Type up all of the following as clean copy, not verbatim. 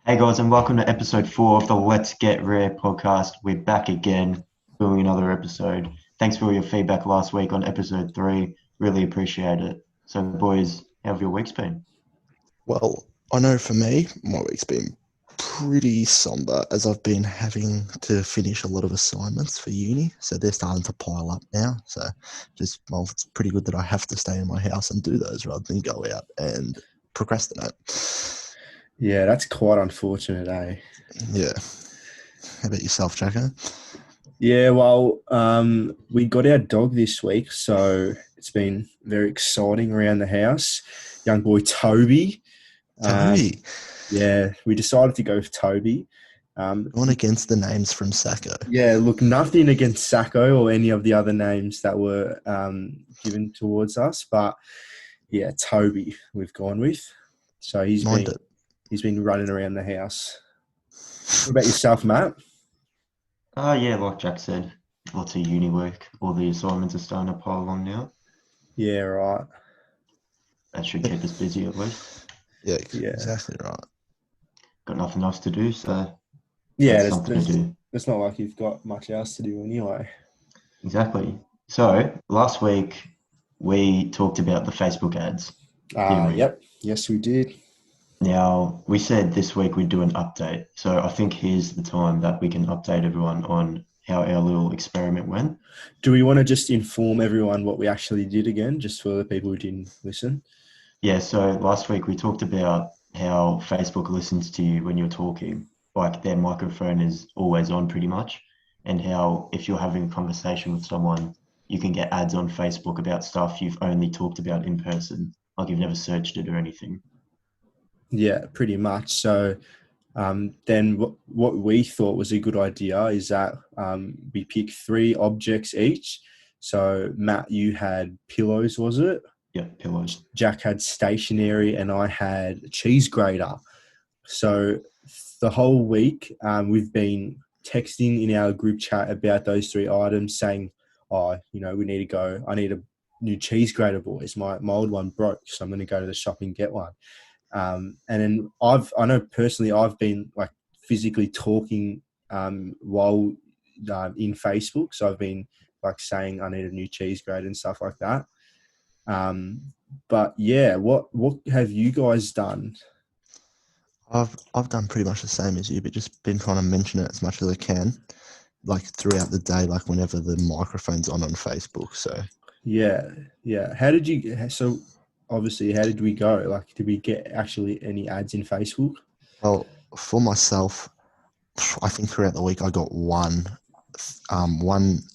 Hey guys, and welcome to episode 4 of the Let's Get Rare podcast. We're back again doing another episode. Thanks for all your feedback last week on episode 3. Really appreciate it. So, boys, how have your weeks been? Well, I know for me, my week's been pretty somber as I've been having to finish a lot of assignments for uni. So they're starting to pile up now. So it's pretty good that I have to stay in my house and do those rather than go out and procrastinate. Yeah, that's quite unfortunate, eh? Yeah. How about yourself, Jacko? Yeah, well, we got our dog this week, so it's been very exciting around the house. Young boy Toby. Toby, Yeah, we decided to go with Toby. going against the names from Sacco. Yeah, look, nothing against Sacco or any of the other names that were given towards us, but yeah, Toby we've gone with. So Mind it. he's been running around the house. What about yourself, Matt? Yeah, like Jack said, lots of uni work. All the assignments are starting to pile on now. Yeah, right. That should keep us busy at least. Yeah, Yeah. exactly right. Got nothing else to do, so Yeah, that's something to do. it's not like you've got much else to do anyway. Exactly. So, last week we talked about the Facebook ads, didn't we? Yep. Yes, we did. Now, we said this week we'd do an update. So I think here's the time that we can update everyone on how our little experiment went. Do we want to just inform everyone what we actually did again, just for the people who didn't listen? Yeah, so last week we talked about how Facebook listens to you when you're talking, like their microphone is always on pretty much, and how if you're having a conversation with someone, you can get ads on Facebook about stuff you've only talked about in person, like you've never searched it or anything. Yeah, pretty much. So then what we thought was a good idea is that we pick 3 objects each. So Matt, you had pillows, was it? Yeah, pillows. Jack had stationery, and I had cheese grater. So the whole week, we've been texting in our group chat about those 3 items, saying, "Oh, we need to go. I need a new cheese grater, boys. My old one broke, so I'm going to go to the shop and get one." And then I know personally, I've been like physically talking while in Facebook. So I've been like saying I need a new cheese grater and stuff like that. But yeah, what have you guys done? I've done pretty much the same as you, but just been trying to mention it as much as I can, like throughout the day, like whenever the microphone's on Facebook. So Yeah, yeah. How did you? So obviously, how did we go? Like, did we get actually any ads in Facebook? well, for myself, I think throughout the week I got one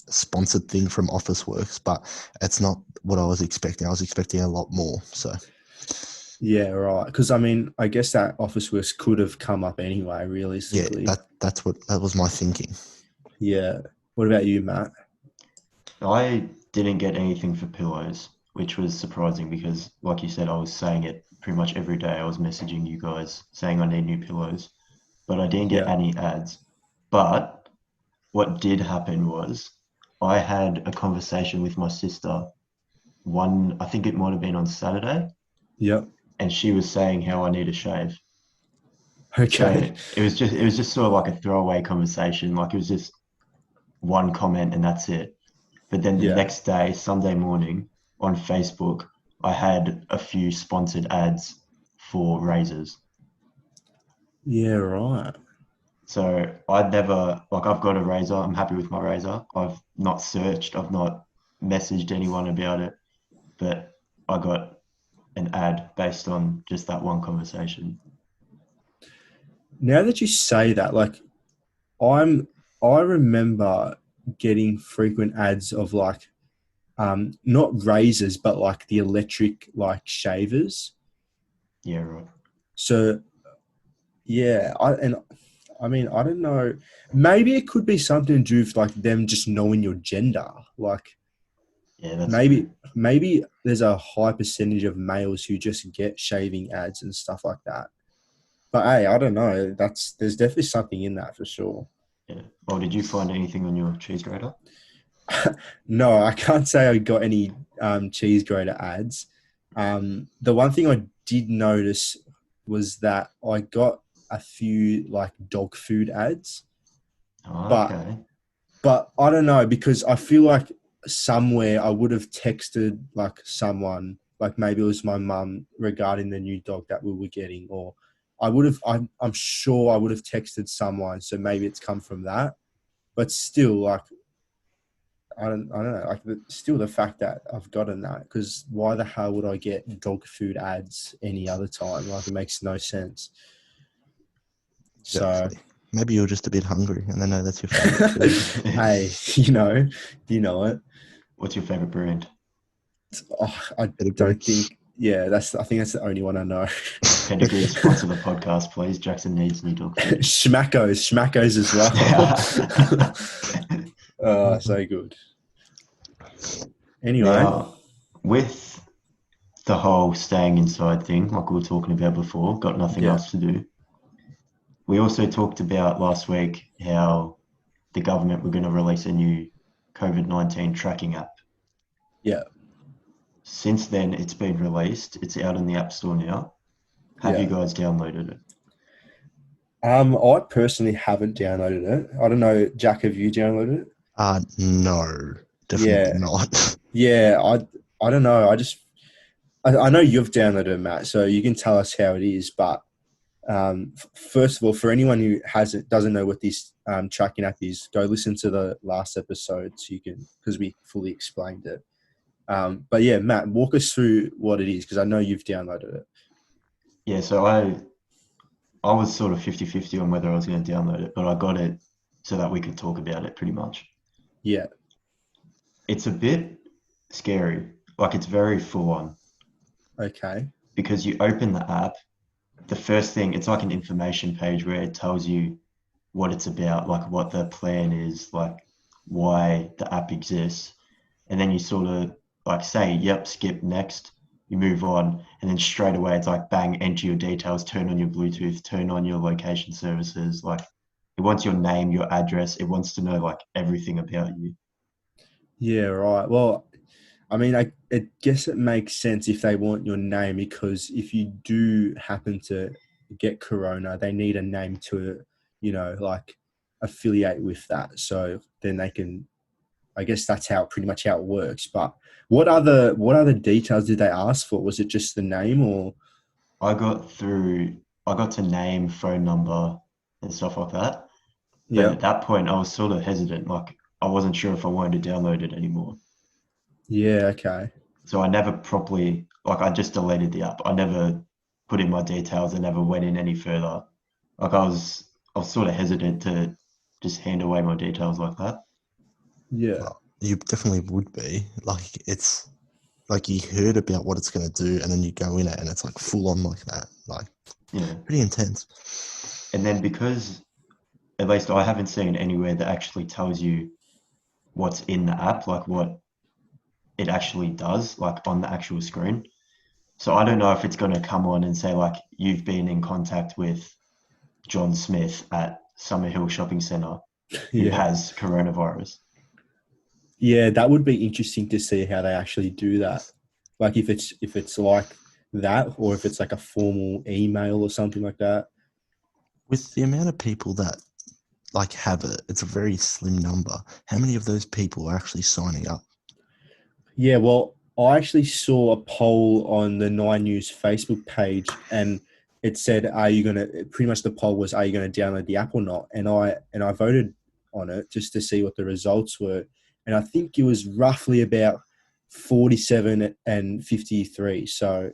sponsored thing from Officeworks, but it's not what I was expecting. I was expecting a lot more. So Yeah, right. Because I mean, I guess that Officeworks could have come up anyway, yeah, realistically. that was my thinking. Yeah. What about you, Matt? I didn't get anything for pillows, which was surprising because, like you said, I was saying it pretty much every day. I was messaging you guys saying I need new pillows, but I didn't get Yeah. any ads. But what did happen was I had a conversation with my sister I think it might have been on Saturday, Yep. and she was saying how I need a shave. So Okay. it was just sort of like a throwaway conversation. Like it was just one comment and that's it. But then the Yeah. next day, Sunday morning, on Facebook, I had a few sponsored ads for razors. Yeah, right. So I'd never, like, I've got a razor. I'm happy with my razor. I've not searched, I've not messaged anyone about it, but I got an ad based on just that one conversation. Now that you say that, like I'm I remember getting frequent ads of like not razors but like the electric like shavers. Yeah, right. So yeah, I mean I don't know. Maybe it could be something to do with like them just knowing your gender. Like Yeah, that's maybe true. maybe there's a high percentage of males who just get shaving ads and stuff like that. But hey, I don't know. There's definitely something in that for sure. Yeah. Well, did you find anything on your cheese grater? No, I can't say I got any cheese grater ads. The one thing I did notice was that I got a few like dog food ads, Oh, but okay. I don't know, because I feel like somewhere I would have texted like someone, like maybe it was my mum, regarding the new dog that we were getting, or I'm sure I would have texted someone. So maybe it's come from that, but still, like, I don't know, like still the fact that I've gotten that, because why the hell would I get dog food ads any other time? Like, it makes no sense. So, Exactly. Maybe you're just a bit hungry, and they know that's your favorite food. hey, you know it. What's your favorite brand? Oh, I Pedigree. don't think. Yeah, I think that's the only one I know. Pedigree, sponsor the podcast, please. Jackson needs new dog food. Schmackos as well. Oh, so good. Anyway, Now, with the whole staying inside thing, like we were talking about before, got nothing yeah, else to do. We also talked about last week how the government were going to release a new COVID-19 tracking app. yeah, Since then, it's been released. It's out in the App Store now. Have you yeah. guys downloaded it? I personally haven't downloaded it. I don't know, Jack, have you downloaded it? No, definitely Yeah, not. yeah. I don't know. I know you've downloaded it, Matt, so you can tell us how it is. But first of all, for anyone who doesn't know what this tracking app is, go listen to the last episode so you can, because we fully explained it. But yeah, Matt, walk us through what it is, because I know you've downloaded it. Yeah, so I was sort of 50-50 on whether I was going to download it, but I got it so that we could talk about it pretty much. Yeah, It's a bit scary. Like, it's very full on okay. because you open the app, the first thing, it's like an information page where it tells you what it's about, like what the plan is, like why the app exists. And then you sort of like say, yep, skip next, you move on. And then straight away, it's like, bang, enter your details, turn on your Bluetooth, turn on your location services. Like, it wants your name, your address. It wants to know like everything about you. Yeah, right. Well, I mean, I guess it makes sense if they want your name, because if you do happen to get corona, they need a name to, like, affiliate with that. So then they can, I guess that's pretty much how it works. But what other details did they ask for? Was it just the name, or? I got to name, phone number, and stuff like that. But Yeah. at that point, I was sort of hesitant. Like, I wasn't sure if I wanted to download it anymore. Yeah. Okay. So I never properly, like, I just deleted the app. I never put in my details. I never went in any further. Like, I was sort of hesitant to just hand away my details like that. Yeah. Well, you definitely would be. Like, it's like you heard about what it's going to do, and then you go in it, and it's like full on like that. Like, Yeah. pretty intense. And then because, at least I haven't seen anywhere that actually tells you what's in the app, like what it actually does, like on the actual screen. So I don't know if it's going to come on and say, like, you've been in contact with John Smith at Summerhill Shopping Centre who Yeah. has coronavirus. Yeah. That would be interesting to see how they actually do that. Like, if it's like that, or if it's like a formal email or something like that. With the amount of people that like have it, it's a very slim number. How many of those people are actually signing up? Yeah, well, I actually saw a poll on the Nine News Facebook page, and it said, "Are you gonna?" Pretty much the poll was, "Are you gonna download the app or not?" And I voted on it just to see what the results were, and I think it was roughly about 47 and 53. So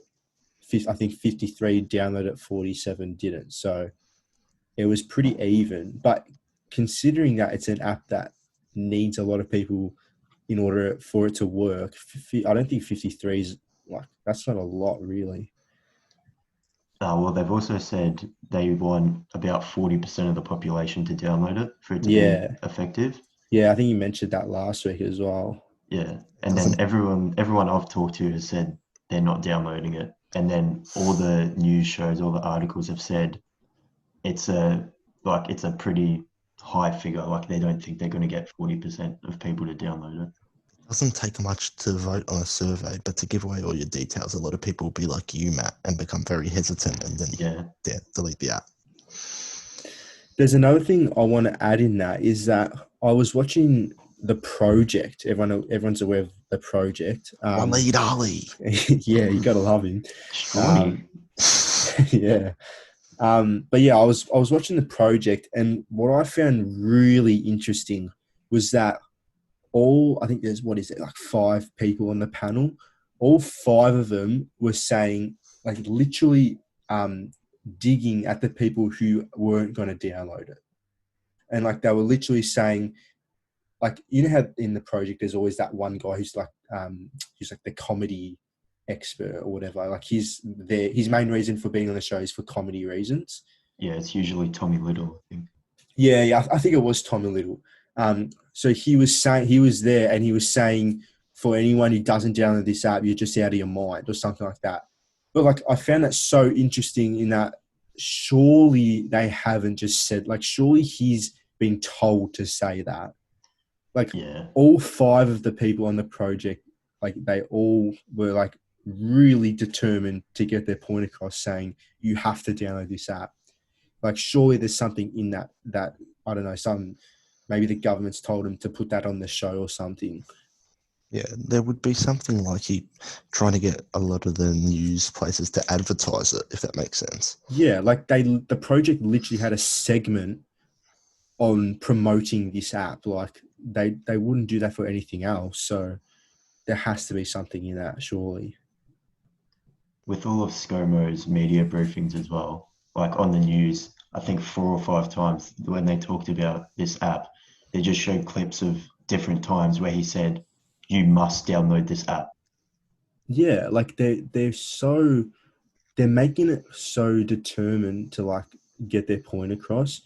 I think 53 downloaded it, 47 didn't. So it was pretty even. But considering that it's an app that needs a lot of people in order for it to work, I don't think 53 is like, that's not a lot, really. Well, they've also said they want about 40% of the population to download it for it to be Yeah. effective. Yeah, I think you mentioned that last week as well. Yeah. It And then doesn't. everyone I've talked to has said they're not downloading it. And then all the news shows, all the articles have said it's it's a pretty high figure. Like, they don't think they're going to get 40% of people to download it. Doesn't take much to vote on a survey, but to give away all your details, a lot of people will be like you, Matt, and become very hesitant, and then Yeah. delete the app. There's another thing I want to add in that is that I was watching The Project. Everyone's aware of The Project. Waleed Ali. Yeah, you got to love him. Shawnee. Yeah. But yeah, I was watching The Project, and what I found really interesting was that I think there's, what is it, like 5 people on the panel. All 5 of them were saying, like, literally digging at the people who weren't going to download it. And like, they were literally saying, like, you know how in The Project there's always that one guy who's like the comedy expert or whatever. Like, his main reason for being on the show is for comedy reasons. Yeah, it's usually Tommy Little, I think. Yeah, I think it was Tommy Little. So he was there, and he was saying, for anyone who doesn't download this app, you're just out of your mind, or something like that. But like, I found that so interesting in that surely they haven't just said, like, surely he's been told to say that. Like, Yeah. all 5 of the people on the project, like, they all were like really determined to get their point across, saying you have to download this app. Like, surely there's something in that I don't know, maybe the government's told him to put that on the show or something. Yeah, there would be something like he trying to get a lot of the news places to advertise it, if that makes sense. Yeah, like, the project literally had a segment on promoting this app. Like, they wouldn't do that for anything else. So there has to be something in that, surely. With all of ScoMo's media briefings as well, like on the news, I think 4 or 5 times when they talked about this app, they just showed clips of different times where he said, you must download this app. Yeah, like, they're making it so determined to, like, get their point across.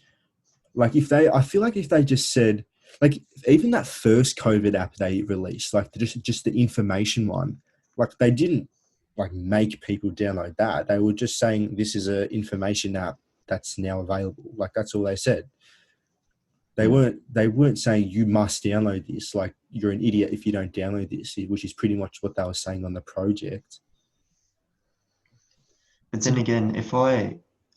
Like, I feel like if they just said, like, even that first COVID app they released, like, just the information one, like, they didn't, like, make people download that. They were just saying, this is a information app that's now available. Like, that's all they said. They weren't saying you must download this. Like, you're an idiot if you don't download this, which is pretty much what they were saying on the project. But then again,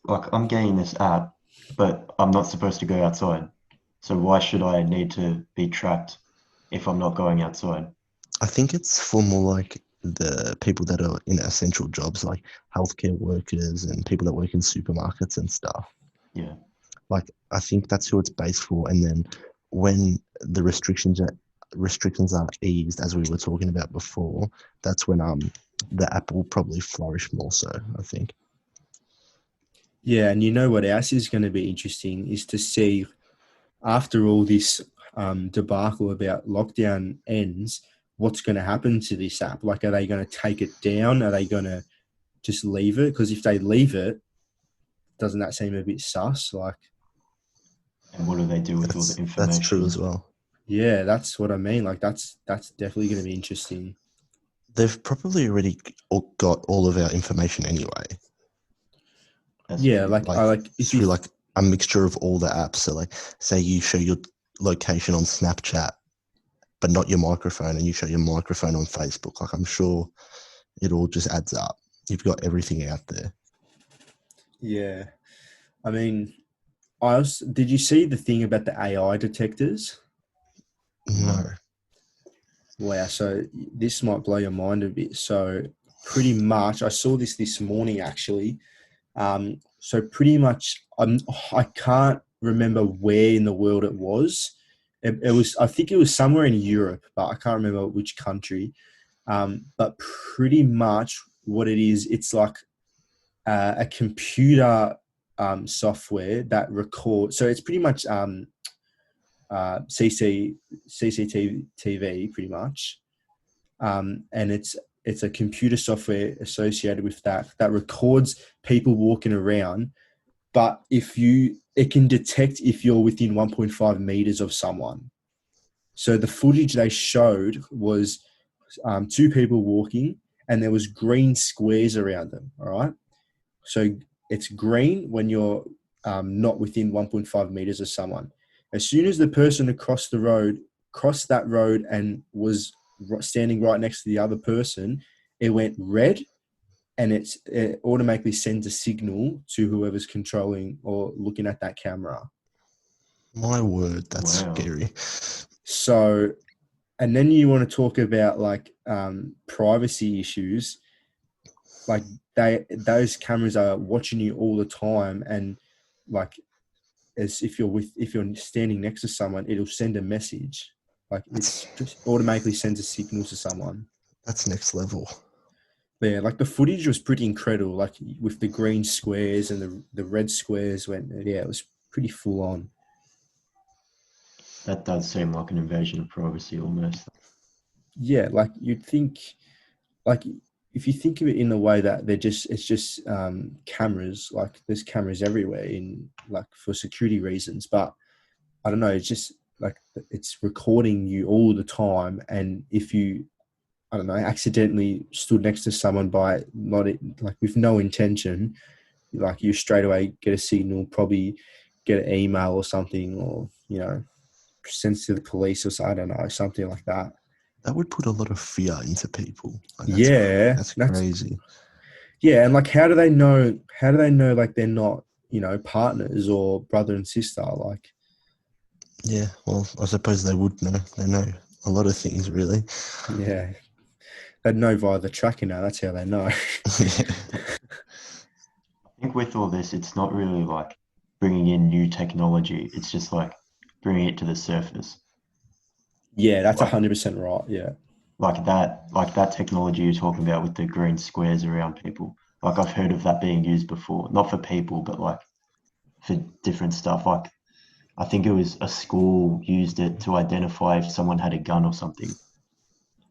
I'm getting this app, but I'm not supposed to go outside. So why should I need to be tracked if I'm not going outside? I think it's for more like the people that are in essential jobs, like healthcare workers and people that work in supermarkets and stuff. Yeah. Like, I think that's who it's based for. And then when the restrictions are eased, as we were talking about before, that's when the app will probably flourish more so, I think. Yeah, and you know what else is going to be interesting is to see, after all this debacle about lockdown ends, what's going to happen to this app. Like, are they going to take it down? Are they going to just leave it? Because if they leave it, doesn't that seem a bit sus? Like, And what do they do with all the information? That's true as well. yeah, that's what I mean. Like, that's definitely going to be interesting. They've probably already got all of our information anyway. That's Yeah, true. if through like a mixture of all the apps. So like, say you show your location on Snapchat, but not your microphone, and you show your microphone on Facebook. Like, I'm sure it all just adds up. You've got everything out there. Yeah, I mean, did you see the thing about the AI detectors? No. Wow, so this might blow your mind a bit. So pretty much, I saw this morning actually. So pretty much, I can't remember where in the world it was. It was, I think it was somewhere in Europe, but I can't remember which country. But pretty much what it is, it's like a computer software that records. So it's pretty much CCTV pretty much, and it's a computer software associated with that records people walking around, but it can detect if you're within 1.5 meters of someone. So the footage they showed was 2 people walking, and there was green squares around them. All right, so it's green when you're not within 1.5 meters of someone. As soon as the person across crossed that road and was standing right next to the other person, it went red, and it automatically sends a signal to whoever's controlling or looking at that camera. My word, that's Wow. scary. So, and then you want to talk about like privacy issues. Like those cameras are watching you all the time, and like as if you're standing next to someone, it'll send a message. Like it's just automatically sends a signal to someone. That's next level. Yeah, like the footage was pretty incredible. Like with the green squares and the red squares it was pretty full on. That does seem like an invasion of privacy almost. Yeah, like you'd think, like if you think of it in the way that it's just cameras. Like there's cameras everywhere in like for security reasons, but I don't know. It's just like it's recording you all the time, and if you, I don't know, accidentally stood next to someone by not like with no intention, like you straight away get a signal, probably get an email or something, or sends to the police or so, I don't know, something like that. That would put a lot of fear into people. Like, Yeah, that's crazy. Yeah, and like how do they know? How do they know like they're not partners or brother and sister? Like Yeah, well, I suppose they would know. They know a lot of things, really. yeah, they'd know via the tracking now. That's how they know. I think with all this, it's not really like bringing in new technology. It's just like bringing it to the surface. Yeah, that's Like 100% right. Yeah. like that technology you're talking about with the green squares around people. Like I've heard of that being used before, not for people, but like for different stuff. Like I think it was a school used it to identify if someone had a gun or something.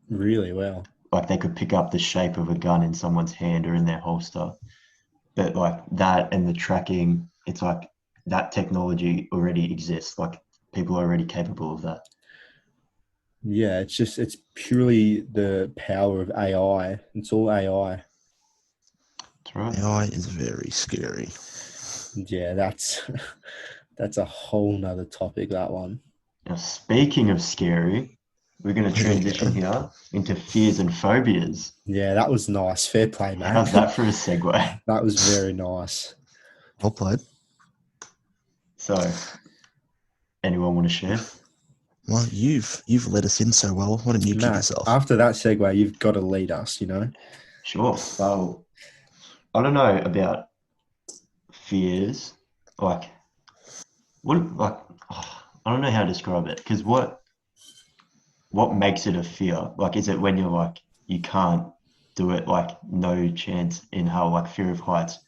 Really well. Like they could pick up the shape of a gun in someone's hand or in their holster. But like that and the tracking, it's like that technology already exists. Like people are already capable of that. Yeah, it's purely the power of AI. It's all AI. That's right. AI is very scary. Yeah, that's that's a whole nother topic, that one. Now, speaking of scary, we're going to Here we transition go. here into fears and phobias. Yeah, that was nice. Fair play, mate. How's that for a segue? That was very nice. Well played. So, anyone want to share? Well, you've let us in so well. Why don't you kick Matt, us off? after that segue, you've got to lead us, Sure. Well, I don't know about fears. Like, what? Like, I don't know how to describe it. Because what makes it a fear? Like, is it when you're like you can't do it? Like, no chance in hell. Like fear of heights.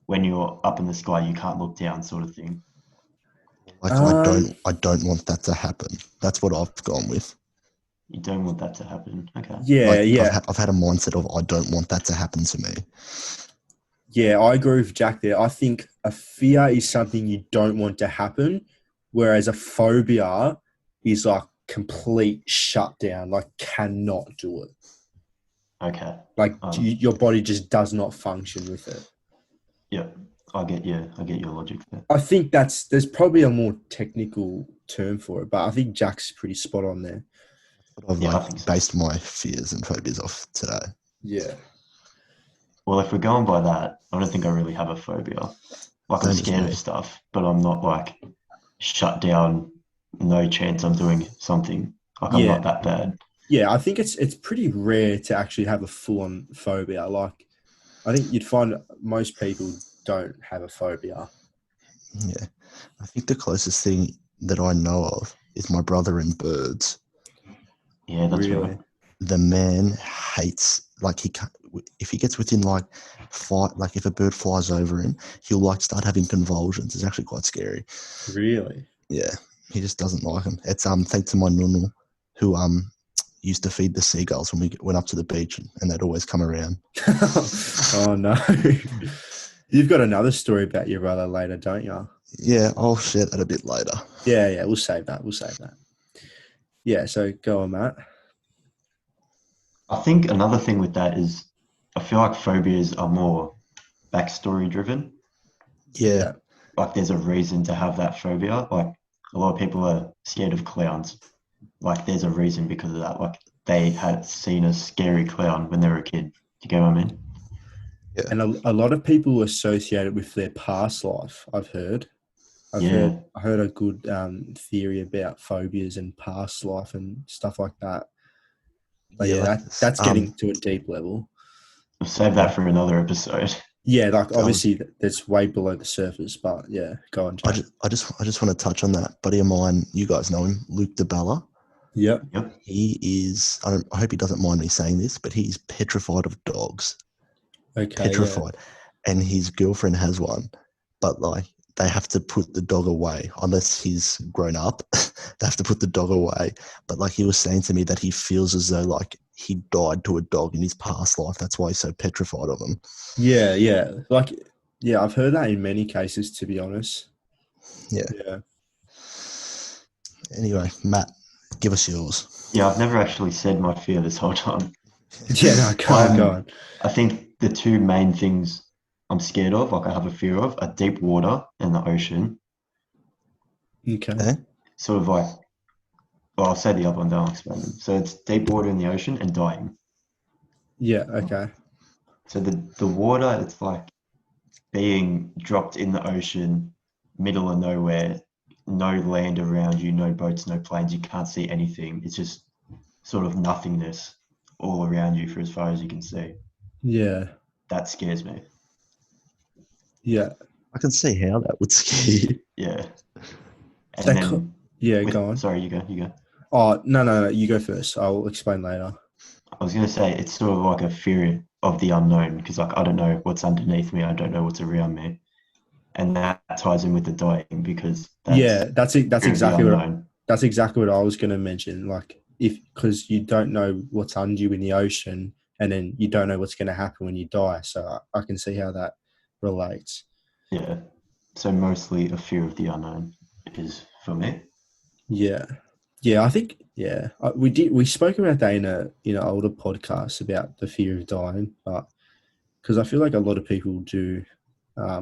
When you're up in the sky, you can't look down, sort of thing. Like, Um, I don't want that to happen. That's what I've gone with. You don't want that to happen. Okay. yeah, Like, yeah. I've had a mindset of I don't want that to happen to me. Yeah, I agree with Jack there. I think a fear is something you don't want to happen, whereas a phobia is like complete shutdown, like cannot do it. Okay. Like Um, your body just does not function with it. yeah, I get you. I get your logic there. I think there's probably a more technical term for it, but I think Jack's pretty spot on there. But I've Yeah, I like think so. based my fears and phobias off today. Yeah. Well, if we're going by that, I don't think I really have a phobia. Like I'm Same as scared of me. stuff, but I'm not like shut down. No chance I'm doing something. Like I'm Yeah. not that bad. Yeah, I think it's pretty rare to actually have a full-on phobia. Like I think you'd find most people don't have a phobia. Yeah. I think the closest thing that I know of is my brother and birds. Yeah, that's right. Really? The man hates, like, he can't, if he gets within like like if a bird flies over him, he'll like start having convulsions. It's actually quite scary. Really? Yeah, he just doesn't like them. It's thanks to my nunu, who used to feed the seagulls when we went up to the beach, and they'd always come around. Oh no. You've got another story about your brother later, don't you? Yeah, I'll share that a bit later. Yeah, we'll save that. We'll save that. Yeah, so go on, Matt. I think another thing with that is I feel like phobias are more backstory driven. Yeah, Yeah. Like there's a reason to have that phobia. Like a lot of people are scared of clowns. Like there's a reason because of that. Like they had seen a scary clown when they were a kid. Do you get what I mean? And a lot of people associate it with their past life, I've heard. Yeah. I heard a good theory about phobias and past life and stuff like that. But Yeah, like that's getting to a deep level. I'll save that for another episode. Yeah, like I was, obviously that's way below the surface, but yeah, go on, Jack. I just want to touch on that. Buddy of mine, you guys know him, Luke DeBella. Yep. Yep. He is. I hope he doesn't mind me saying this, but he's petrified of dogs. Okay. Petrified, and his girlfriend has one, but like they have to put the dog away unless he's grown up. They have to put the dog away. But like he was saying to me that he feels as though like he died to a dog in his past life. That's why he's so petrified of him. Yeah. Like, yeah, I've heard that in many cases, to be honest. Yeah. Yeah. Anyway, Matt, give us yours. Yeah, I've never actually said my fear this whole time. Yeah, no, go on. I think the two main things I'm scared of, like I have a fear of, are deep water and the ocean. Okay. Okay. Sort of like, well, I'll say the other one, then I'll explain them. So it's deep water in the ocean and dying. Yeah, okay. So the water, it's like being dropped in the ocean, middle of nowhere, no land around you, no boats, no planes, you can't see anything. It's just sort of nothingness all around you for as far as you can see. Yeah. That scares me. Yeah. I can see how that would scare you. Yeah. And That then go on. sorry, you go. Oh, no, you go first. I'll explain later. I was gonna say it's sort of like a fear of the unknown because like I don't know what's underneath me, I don't know what's around me. And that ties in with the dying because That's fear of the exactly unknown. that's exactly what I was going to mention. Like because you don't know what's under you in the ocean, and then you don't know what's going to happen when you die. So I can see how that relates. Yeah. So mostly a fear of the unknown is for me. Yeah, I think we spoke about that in an older podcast about the fear of dying, but because I feel like a lot of people do. I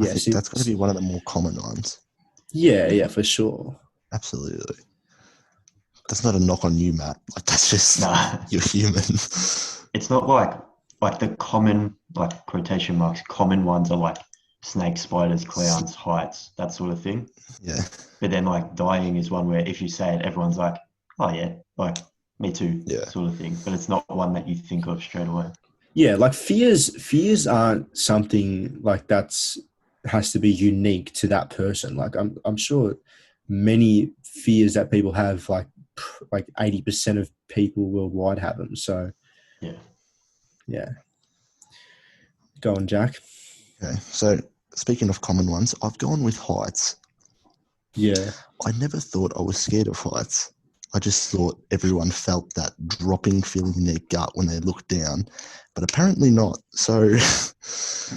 think that's got to be one of the more common ones. Yeah, for sure. Absolutely. That's not a knock on you, Matt. Like that's just you're human. It's not like the common, like quotation marks, common ones are like snakes, spiders, clowns, heights, that sort of thing. Yeah. But then like dying is one where if you say it, everyone's like, oh yeah, like me too, sort of thing. But it's not one that you think of straight away. Yeah, like fears aren't something like has to be unique to that person. Like I'm sure many fears that people have, like 80% of people worldwide have them. So yeah. Go on, Jack. Okay. So speaking of common ones, I've gone with heights. Yeah. I never thought I was scared of heights. I just thought everyone felt that dropping feeling in their gut when they looked down, but apparently not. So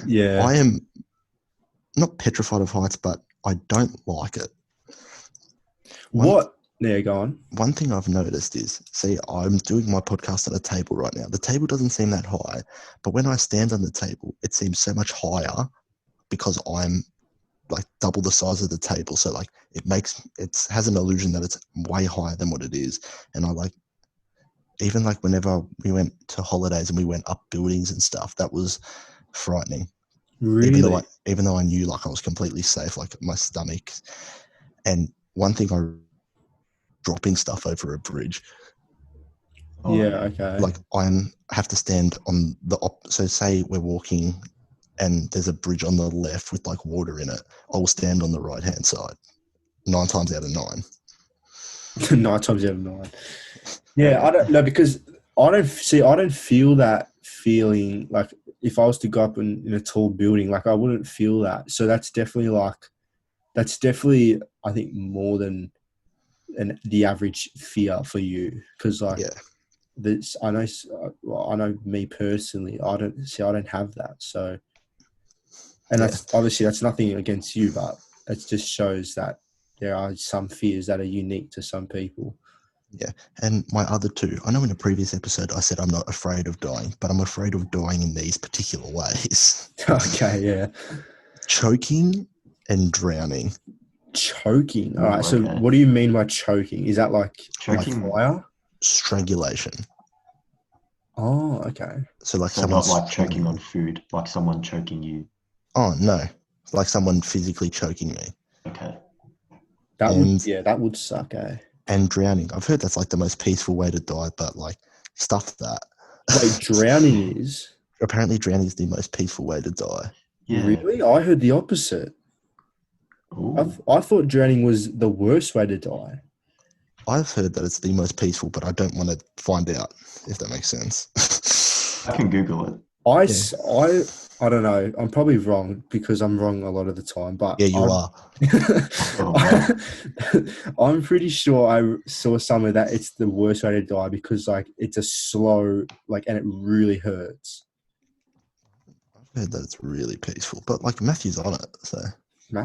yeah, I am not petrified of heights, but I don't like it. There, go on. One thing I've noticed is, see, I'm doing my podcast on a table right now. The table doesn't seem that high, but when I stand on the table, it seems so much higher because I'm like double the size of the table. So like it has an illusion that it's way higher than what it is. And I like, even like whenever we went to holidays and we went up buildings and stuff, that was frightening. Really? Even though I knew like I was completely safe, like my stomach. And one thing dropping stuff over a bridge. Okay. Like I have to stand on so say we're walking and there's a bridge on the left with like water in it. I will stand on the right hand side 9 times out of 9. 9 times out of 9. Yeah, I don't know because I don't feel that feeling like if I was to go up in a tall building, like I wouldn't feel that. So that's definitely I think more than the average fear for you because like I know me personally I don't have that, so and that's obviously that's nothing against you, but it just shows that there are some fears that are unique to some people. Yeah, and my other two, I know in a previous episode I said I'm not afraid of dying, but I'm afraid of dying in these particular ways. Okay, yeah. Choking and drowning. Choking. All right. So what do you mean by choking? Is that like choking? Fire? Strangulation. Oh, okay. So like not like choking on food, like someone choking you. Oh no, like someone physically choking me. Okay. That would suck, eh? And drowning. I've heard that's like the most peaceful way to die, but like stuff that. Wait, drowning is? Apparently drowning is the most peaceful way to die. Yeah. Really? I heard the opposite. Ooh. I thought drowning was the worst way to die. I've heard that it's the most peaceful, but I don't want to find out, if that makes sense. I can Google it. I don't know. I'm probably wrong because I'm wrong a lot of the time. But Yeah, you are. Oh, wow. I'm pretty sure I saw somewhere that it's the worst way to die because like it's a slow and it really hurts. I've heard that it's really peaceful, but like Matthew's on it, so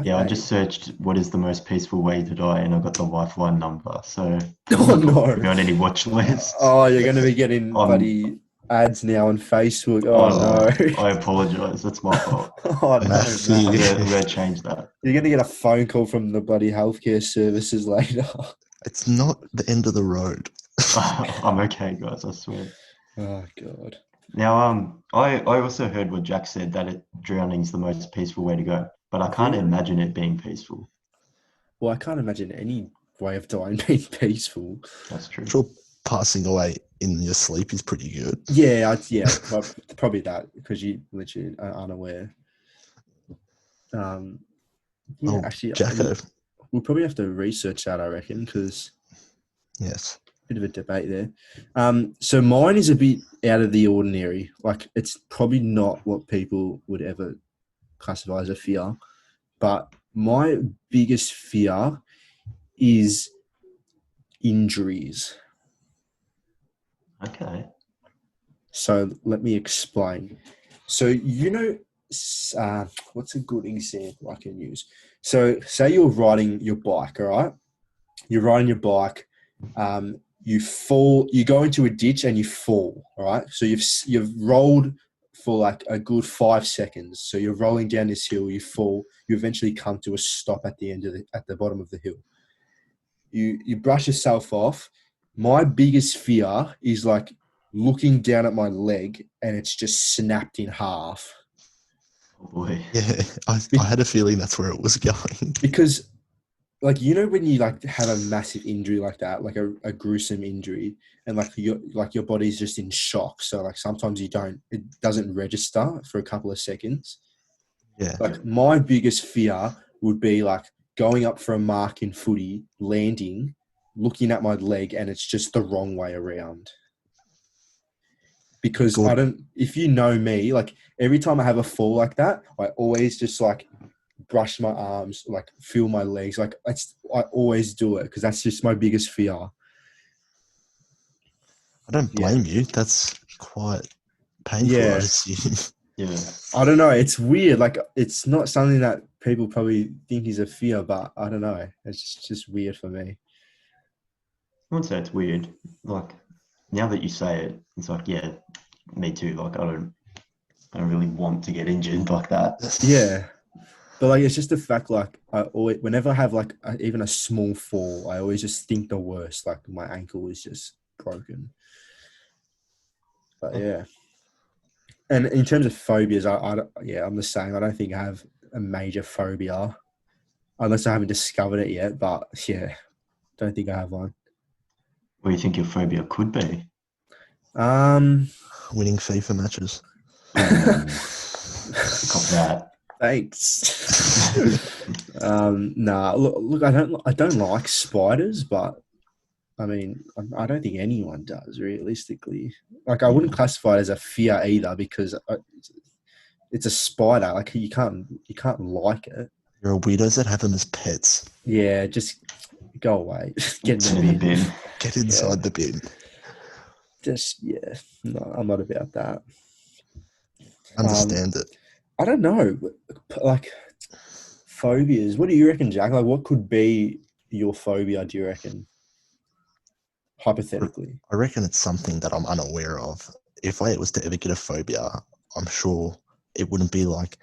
Yeah, I just searched what is the most peaceful way to die, and I got the lifeline number. So, Oh no! Are you on any watch lists? Oh, you're going to be getting bloody ads now on Facebook. Oh no! I apologize. That's my fault. Oh no! Matthew. I'm going to change that. You're going to get a phone call from the bloody healthcare services later. it's not the end of the road. I'm okay, guys. I swear. Oh god. Now, I also heard what Jack said that drowning's the most peaceful way to go, but I can't imagine it being peaceful. Well, I can't imagine any way of dying being peaceful. That's true. I'm sure passing away in your sleep is pretty good. Yeah, probably that because you literally are unaware. Actually, Jacko. we'll probably have to research that, I reckon, because Yes. bit of a debate there. So mine is a bit out of the ordinary. Like it's probably not what people would ever classify as a fear, but my biggest fear is injuries. Okay. So let me explain. So what's a good example I can use? So say you're riding your bike, all right? You're riding your bike. You fall. You go into a ditch and you fall. All right. So you've rolled for like a good 5 seconds. So you're rolling down this hill. You fall. You eventually come to a stop at the bottom of the hill. You brush yourself off. My biggest fear is like looking down at my leg and it's just snapped in half. Oh boy. Yeah, I had a feeling that's where it was going. Because like, when you like have a massive injury like that, like a gruesome injury, and like your body's just in shock. So like sometimes it doesn't register for a couple of seconds. Yeah. Like my biggest fear would be like going up for a mark in footy, landing, looking at my leg, and it's just the wrong way around. Because if you know me, like every time I have a fall like that, I always just like brush my arms, like feel my legs. Like I always do it because that's just my biggest fear. I don't blame you. That's quite painful, Yeah. I'd assume. Yeah. I don't know. It's weird. Like it's not something that people probably think is a fear, but I don't know. It's just weird for me. I wouldn't say it's weird. Like now that you say it, it's like, yeah, me too. Like I don't really want to get injured like that. Yeah. But like, it's just the fact, like whenever I have like even a small fall, I always just think the worst. Like my ankle is just broken. But yeah. And in terms of phobias, I'm the same. I don't think I have a major phobia unless I haven't discovered it yet. But yeah, don't think I have one. What do you think your phobia could be? Winning FIFA matches. Cop that. Thanks. Nah, look, I don't like spiders, but I mean, I don't think anyone does realistically. Like, I wouldn't classify it as a fear either because it's a spider. Like, you can't like it. There are weirdos that have them as pets. Yeah, just go away. Get in the bin. Get inside the bin. No, I'm not about that. Understand it. I don't know. Like, phobias. What do you reckon, Jack? Like, what could be your phobia, do you reckon? Hypothetically. I reckon it's something that I'm unaware of. If I was to ever get a phobia, I'm sure it wouldn't be like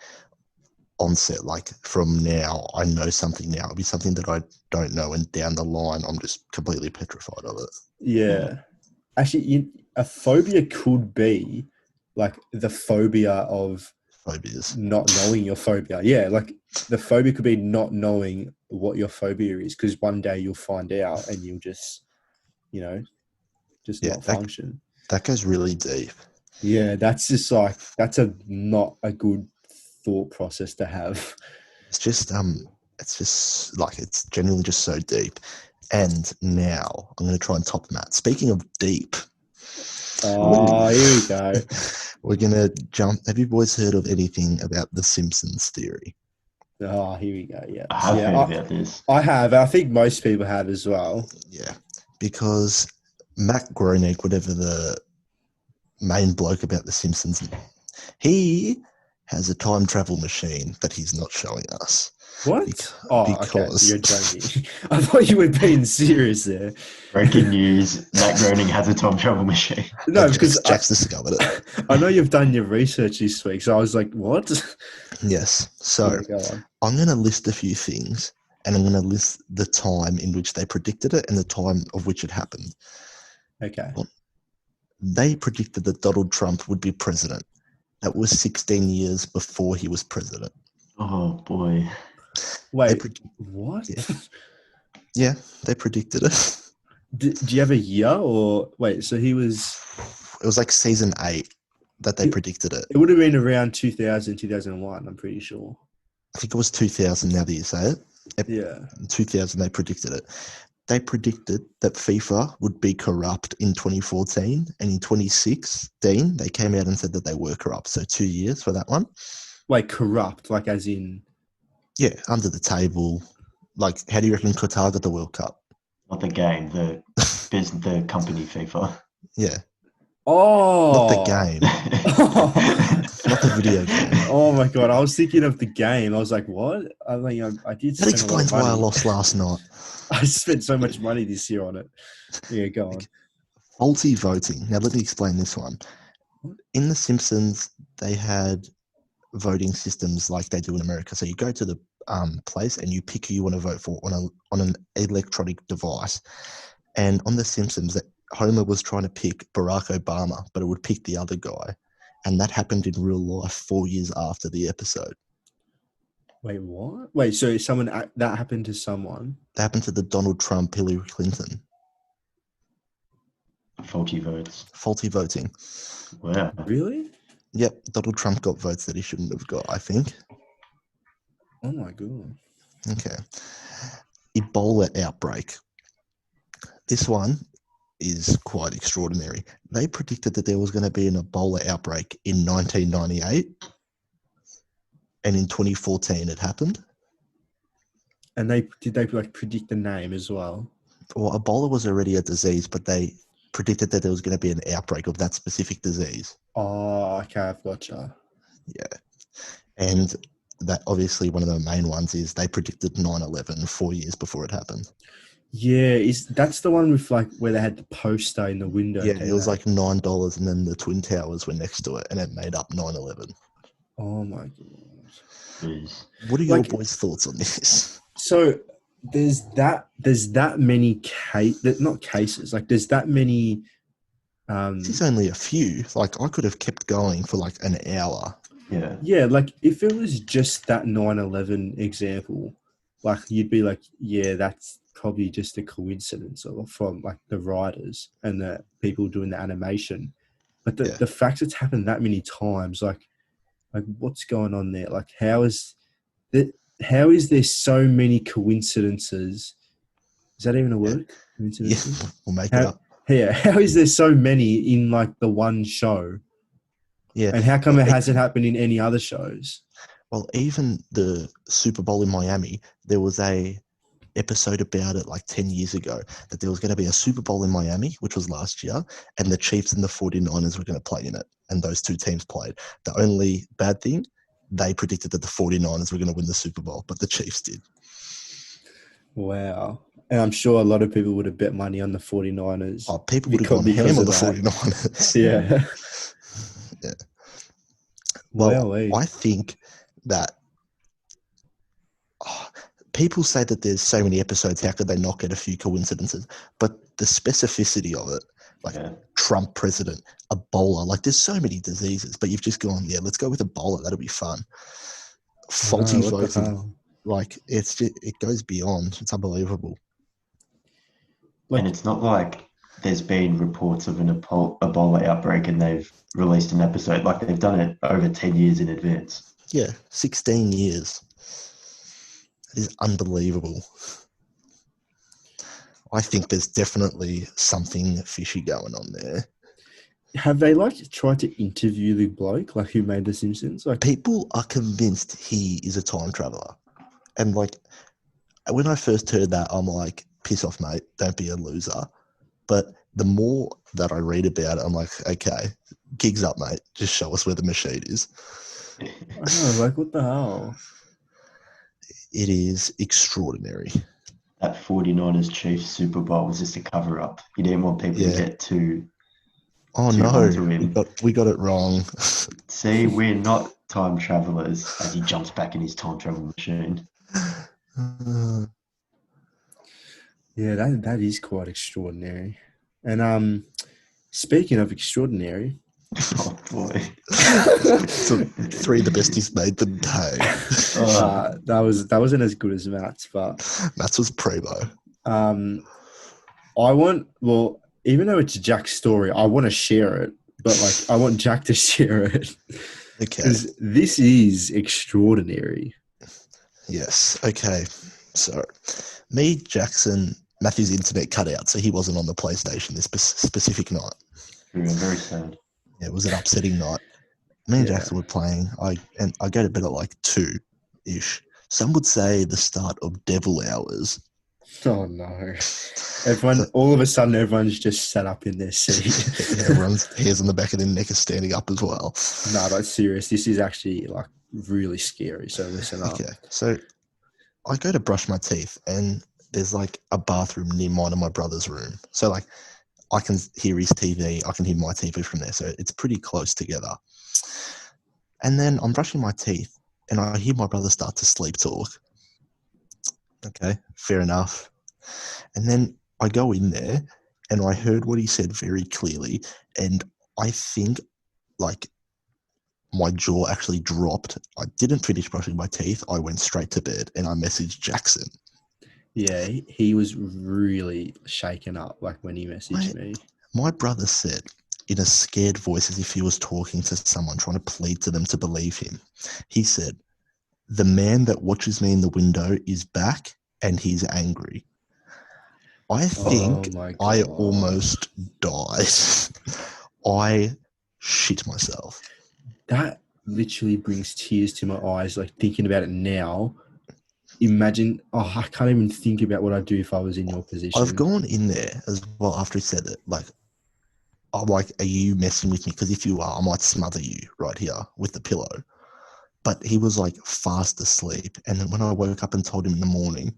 onset, like from now, I know something now. It'd be something that I don't know, and down the line, I'm just completely petrified of it. Yeah. Actually, a phobia could be like the phobia of phobias. Not knowing your phobia. Yeah, like the phobia could be not knowing what your phobia is, because one day you'll find out and you'll just, just Yeah, not function. that goes really deep. Yeah, that's just that's not a good thought process to have. It's just it's genuinely just so deep. And now I'm going to try and top that. Speaking of deep, Oh, here we go. we're going to jump. Have you boys heard of anything about the Simpsons theory? Oh, here we go. Yeah, I have heard about this. I have. I think most people have as well. Yeah, because Matt Groening, whatever the main bloke about the Simpsons, he has a time travel machine that he's not showing us. What? Okay. Because You're joking. I thought you were being serious there. Breaking news: Matt Groening has a time travel machine. No, because Jack's discovered it. I know you've done your research this week, so I was like, what? Yes. So Yeah, go on. I'm going to list a few things, and I'm going to list the time in which they predicted it and the time of which it happened. Okay. They predicted that Donald Trump would be president. That was 16 years before he was president. Oh boy! Wait, what? Yeah, they predicted it. Do you have a year or wait? So he was. It was like season 8 that they predicted it. It would have been around 2000, 2001, I'm pretty sure. I think it was 2000 now that you say it. Yeah. In 2000, they predicted it. They predicted that FIFA would be corrupt in 2014, and in 2016, they came out and said that they were corrupt. So 2 years for that one. Like corrupt, like as in. Yeah, under the table. Like, how do you reckon Qatar got the World Cup? Not the game, the company FIFA. Yeah. Oh. Not the game. Not the video game. Oh my god, I was thinking of the game. I was like, what? I did. That explains why I lost last night. I spent so much money this year on it. Yeah, go on. Faulty voting. Now, let me explain this one. In The Simpsons, they had voting systems like they do in America. So you go to the place and you pick who you want to vote for on an electronic device. And on The Simpsons, Homer was trying to pick Barack Obama, but it would pick the other guy. And that happened in real life 4 years after the episode. Wait, what? Wait, so that happened to someone? That happened to the Donald Trump, Hillary Clinton. Faulty votes. Faulty voting. Wow. Really? Yep, Donald Trump got votes that he shouldn't have got, I think. Oh my god. Okay. Ebola outbreak. This one is quite extraordinary. They predicted that there was going to be an Ebola outbreak in 1998, and in 2014 it happened. And did they predict the name as well? Well, Ebola was already a disease, but they predicted that there was going to be an outbreak of that specific disease. Oh, okay, I've gotcha. Yeah. And that obviously one of the main ones is they predicted 9/11 4 years before it happened. Yeah, that's the one with where they had the poster in the window? Yeah, it was like $9, and then the Twin Towers were next to it, and it made up 9/11. Oh my god! Jeez. What are your boys' thoughts on this? So there's that many not cases. There's that many. This is only a few. I could have kept going for an hour. Yeah. Yeah, if it was just that 9/11 example, you'd be like, yeah, that's probably just a coincidence from the writers and the people doing the animation. But the fact it's happened that many times, what's going on there? How is there so many coincidences? Is that even a word? Coincidences? Yeah, we'll make it up. Yeah, how is there so many in the one show? Yeah. And how come it hasn't happened in any other shows? Well, even the Super Bowl in Miami, there was a episode about it 10 years ago that there was going to be a Super Bowl in Miami, which was last year, and the Chiefs and the 49ers were going to play in it, and those two teams played. The only bad thing, they predicted that the 49ers were going to win the Super Bowl, but the Chiefs did. Wow. And I'm sure a lot of people would have bet money on the 49ers. Oh, people would have gone ham on the 49ers. Yeah. Yeah. Well, Wow. I think that people say that there's so many episodes, how could they not get a few coincidences? But the specificity of it, Trump president, Ebola, there's so many diseases, but you've just gone, yeah, let's go with Ebola, that'll be fun. Faulty voting. like it goes beyond. It's unbelievable. Like, And it's not like there's been reports of an Ebola outbreak and they've released an episode. Like they've done it over 10 years in advance. Yeah, 16 years. It is unbelievable. I think there's definitely something fishy going on there. have they like tried to interview the bloke like who made The Simpsons? Like, People are convinced he is a time traveler. And like, when I first heard that, I'm like, piss off, mate. Don't be a loser. But the more that I read about it, I'm like, okay, gigs up, mate. Just show us where the machine is. I don't know, like what the hell? It is extraordinary. That 49ers Chiefs Super Bowl was just a cover up. He didn't want people to get too no, onto him. we got it wrong. See, we're not time travelers as he jumps back in his time travel machine. Yeah, that is quite extraordinary. And speaking of extraordinary, Oh boy. So 3 of the best he's made them day. that wasn't as good as Matt's, but Matt's was primo. Even though it's Jack's story, I want to share it, but like I want Jack to share it. Okay. Because this is extraordinary. Yes. Okay. So, me, Jackson, Matthew's internet cut out, so he wasn't on the PlayStation this specific night. True, very sad. Yeah, it was an upsetting night. Me and Jackson were playing. I go to bed at like 2-ish. Some would say the start of devil hours. Oh no! All of a sudden, everyone's just sat up in their seat. Everyone's hairs on the back of their neck are standing up as well. No, that's serious. This is actually like really scary. So listen up. Okay, so I go to brush my teeth, and there's like a bathroom near mine and my brother's room. So like, I can hear his TV, I can hear my TV from there. So it's pretty close together. And then I'm brushing my teeth, and I hear my brother start to sleep talk. Okay, fair enough. And then I go in there and I heard what he said very clearly. And I think like my jaw actually dropped. I didn't finish brushing my teeth. I went straight to bed and I messaged Jackson. Yeah, he was really shaken up like when he messaged me. My brother said in a scared voice as if he was talking to someone, trying to plead to them to believe him. He said, "The man that watches me in the window is back and he's angry." I think I almost died. I shit myself. That literally brings tears to my eyes, like thinking about it now. Imagine, I can't even think about what I'd do if I was in your position. I've gone in there as well after he said it. Like, I'm like, are you messing with me? Because if you are, I might smother you right here with the pillow. But he was like fast asleep. And then when I woke up and told him in the morning,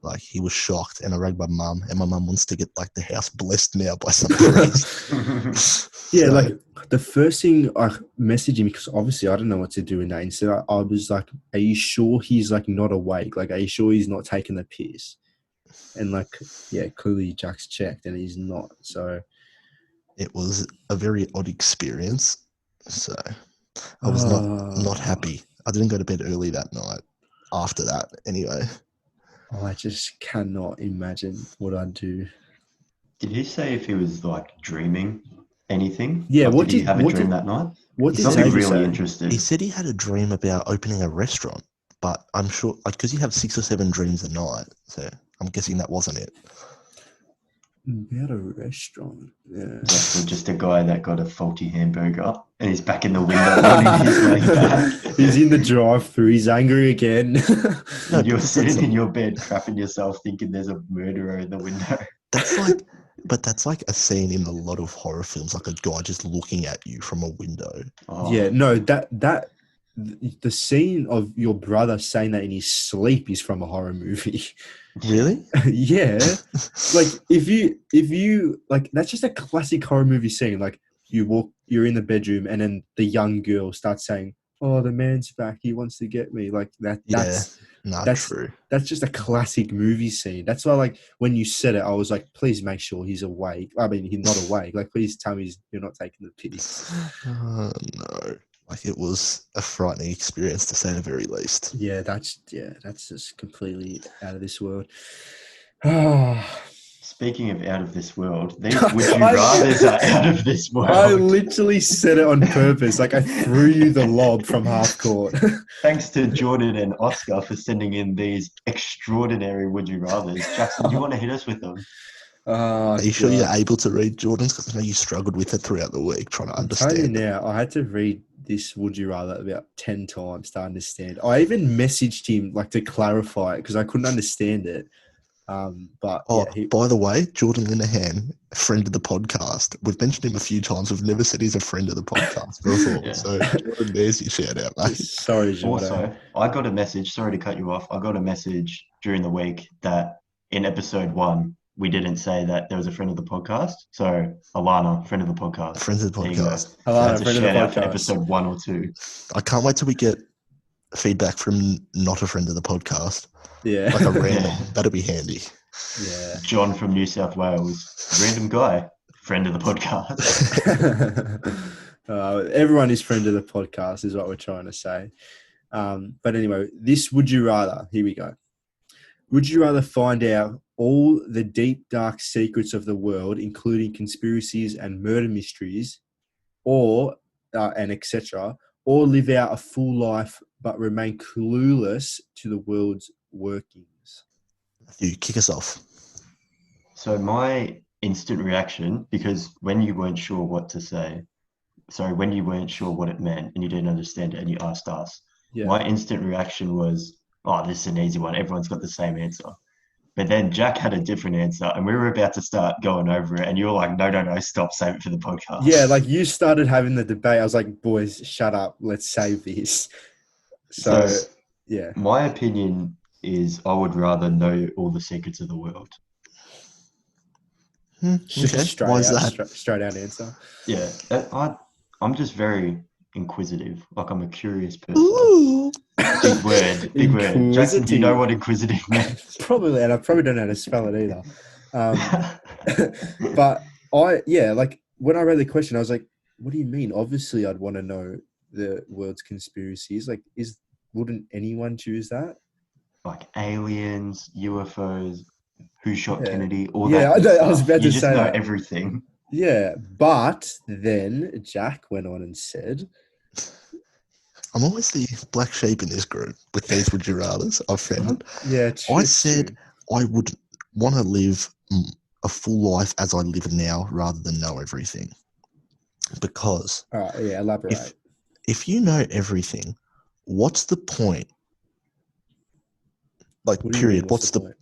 like he was shocked, and I rang my mum, and my mum wants to get like the house blessed now by some priest. Yeah, so, like the first thing I messaged him, because obviously I don't know what to do in that. Instead, I was like, "Are you sure he's like not awake? Like, are you sure he's not taking the piss?" And like, yeah, clearly Jack's checked, and he's not. So it was a very odd experience. So I was not happy. I didn't go to bed early that night. After that, anyway. I just cannot imagine what I'd do. Did he say if he was like dreaming anything? Yeah, like, did he have a dream that night? What He's did really say? interested. He said he had a dream about opening a restaurant, but I'm sure, like, because you have 6 or 7 dreams a night, so I'm guessing that wasn't it. About a restaurant, yeah. That's just a guy that got a faulty hamburger and he's back in the window running his way back. He's in the drive-through. He's angry again. No, you're sitting in your bed, crapping yourself, thinking there's a murderer in the window. That's like a scene in a lot of horror films, like a guy just looking at you from a window. Oh. Yeah, no, the scene of your brother saying that in his sleep is from a horror movie. Really? Yeah. Like if you like, that's just a classic horror movie scene. Like you're in the bedroom and then the young girl starts saying, "Oh, the man's back. He wants to get me." Like that. That's true. That's just a classic movie scene. That's why, like, when you said it, I was like, please make sure he's awake. I mean, he's not awake. Like, please tell me you're not taking the piss. No. Like, it was a frightening experience, to say the very least. Yeah, that's just completely out of this world. Ah. Speaking of out of this world, these would you rathers are out of this world. I literally said it on purpose. Like, I threw you the lob from half court. Thanks to Jordan and Oscar for sending in these extraordinary would you rathers. Jackson, do you want to hit us with them? Oh, Are you sure God. you're able to read Jordan's? Because I know you struggled with it throughout the week trying to I'm telling you understand it. now, I had to read this would you rather about 10 times to understand. I even messaged him like to clarify it because I couldn't understand it. But Oh, yeah, by the way, Jordan Linehan, friend of the podcast. We've mentioned him a few times. We've never said he's a friend of the podcast before. Yeah. So, Jordan, there's your shout out, mate. sorry, Jordan. Also, I got a message, sorry to cut you off. I got a message during the week that in episode 1, we didn't say that there was a friend of the podcast. So, Alana, friend of the podcast. Friends of the There you go. podcast. Alana, That's a friend of the shout out for podcast. episode 1 or 2. I can't wait till we get feedback from not a friend of the podcast. Yeah. Like a random. Yeah. That'll be handy. Yeah. John from New South Wales, random guy, friend of the podcast. Everyone is friend of the podcast is what we're trying to say. But anyway, this would you rather, here we go. Would you rather find out all the deep, dark secrets of the world, including conspiracies and murder mysteries, or and etc., or live out a full life but remain clueless to the world's workings? You kick us off. So my instant reaction, because when you weren't sure what to say, when you weren't sure what it meant and you didn't understand it and you asked us, Yeah. my instant reaction was, oh, this is an easy one. Everyone's got the same answer. But then Jack had a different answer and we were about to start going over it and you were like, no, stop, save it for the podcast. Yeah, like you started having the debate. I was like, boys, shut up. Let's save this. So yeah. My opinion is I would rather know all the secrets of the world. Just Okay. straight Why is out, that? straight out answer. Yeah, I'm just very inquisitive. Like I'm a curious person. Ooh. Big word. Jackson, do you know what inquisitive means? Probably, and I probably don't know how to spell it either. But like when I read the question, I was like, what do you mean? Obviously, I'd want to know the world's conspiracies. Like, wouldn't anyone choose that? Like aliens, UFOs, who shot Yeah. Kennedy, all Yeah, that. I was stuff. about to You just say know that. everything. Yeah, but then Jack went on and said, I'm always the black sheep in this group with these would you rathers, I've found. yeah, I said I would want to live a full life as I live now rather than know everything. Because all right, yeah, elaborate. if you know everything, what's the point? Like, What do you mean, period. What's the point?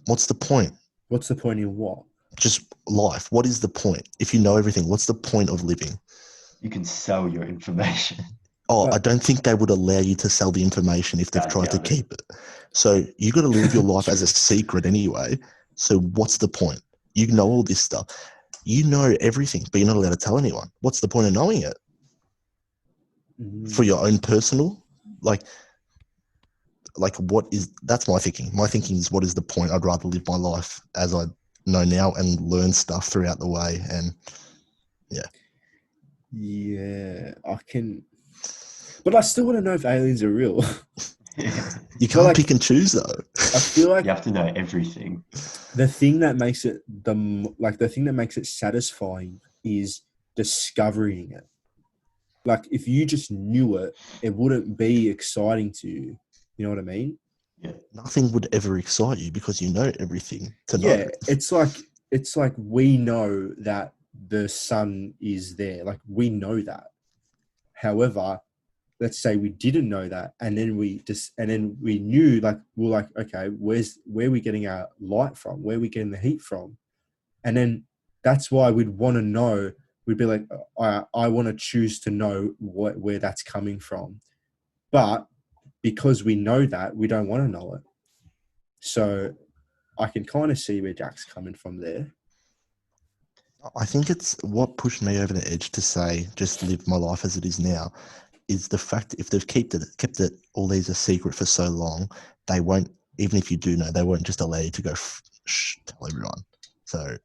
What's the point in what? Just life. What is the point? If you know everything, what's the point of living? You can sell your information. Oh, I don't think they would allow you to sell the information if they've tried to keep it. So you got to live your life as a secret anyway. So what's the point? You know all this stuff. You know everything, but you're not allowed to tell anyone. What's the point of knowing it? For your own personal, like what is, that's my thinking. My thinking is, what is the point? I'd rather live my life as I know now and learn stuff throughout the way. And Yeah, I can, but I still want to know if aliens are real. you can't pick and choose though. I feel like You have to know everything. the thing that makes it satisfying is discovering it. Like if you just knew it, it wouldn't be exciting to you. You know what I mean? Yeah. Nothing would ever excite you because you know everything to know. Yeah, it's like we know that the sun is there. Like we know that. However, let's say we didn't know that, and then we knew, like we're like, okay, where are we getting our light from? Where are we getting the heat from? And then that's why we'd want to know. We'd be like, I want to choose to know where that's coming from, but because we know that, we don't want to know it. So I can kind of see where Jack's coming from there. I think it's what pushed me over the edge to say just live my life as it is now is the fact that if they've kept it all these a secret for so long, they won't, even if you do know, they won't just allow you to go tell everyone. So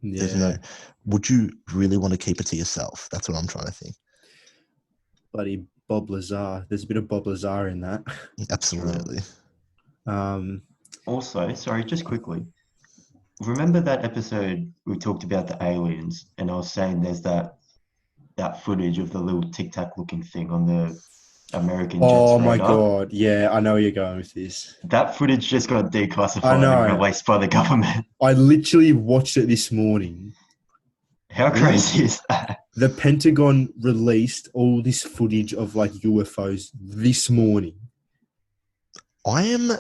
there's would you really want to keep it to yourself? That's what I'm trying to think. Bloody Bob Lazar. There's a bit of Bob Lazar in that. Absolutely. Also, sorry, just quickly. Remember that episode we talked about the aliens, and I was saying there's that footage of the little Tic Tac looking thing on the American Jets Oh my radar? god! Yeah, I know where you're going with this. That footage just got I declassified know. and released by the government. I literally watched it this morning. How crazy is that? The Pentagon released all this footage of like UFOs this morning. I am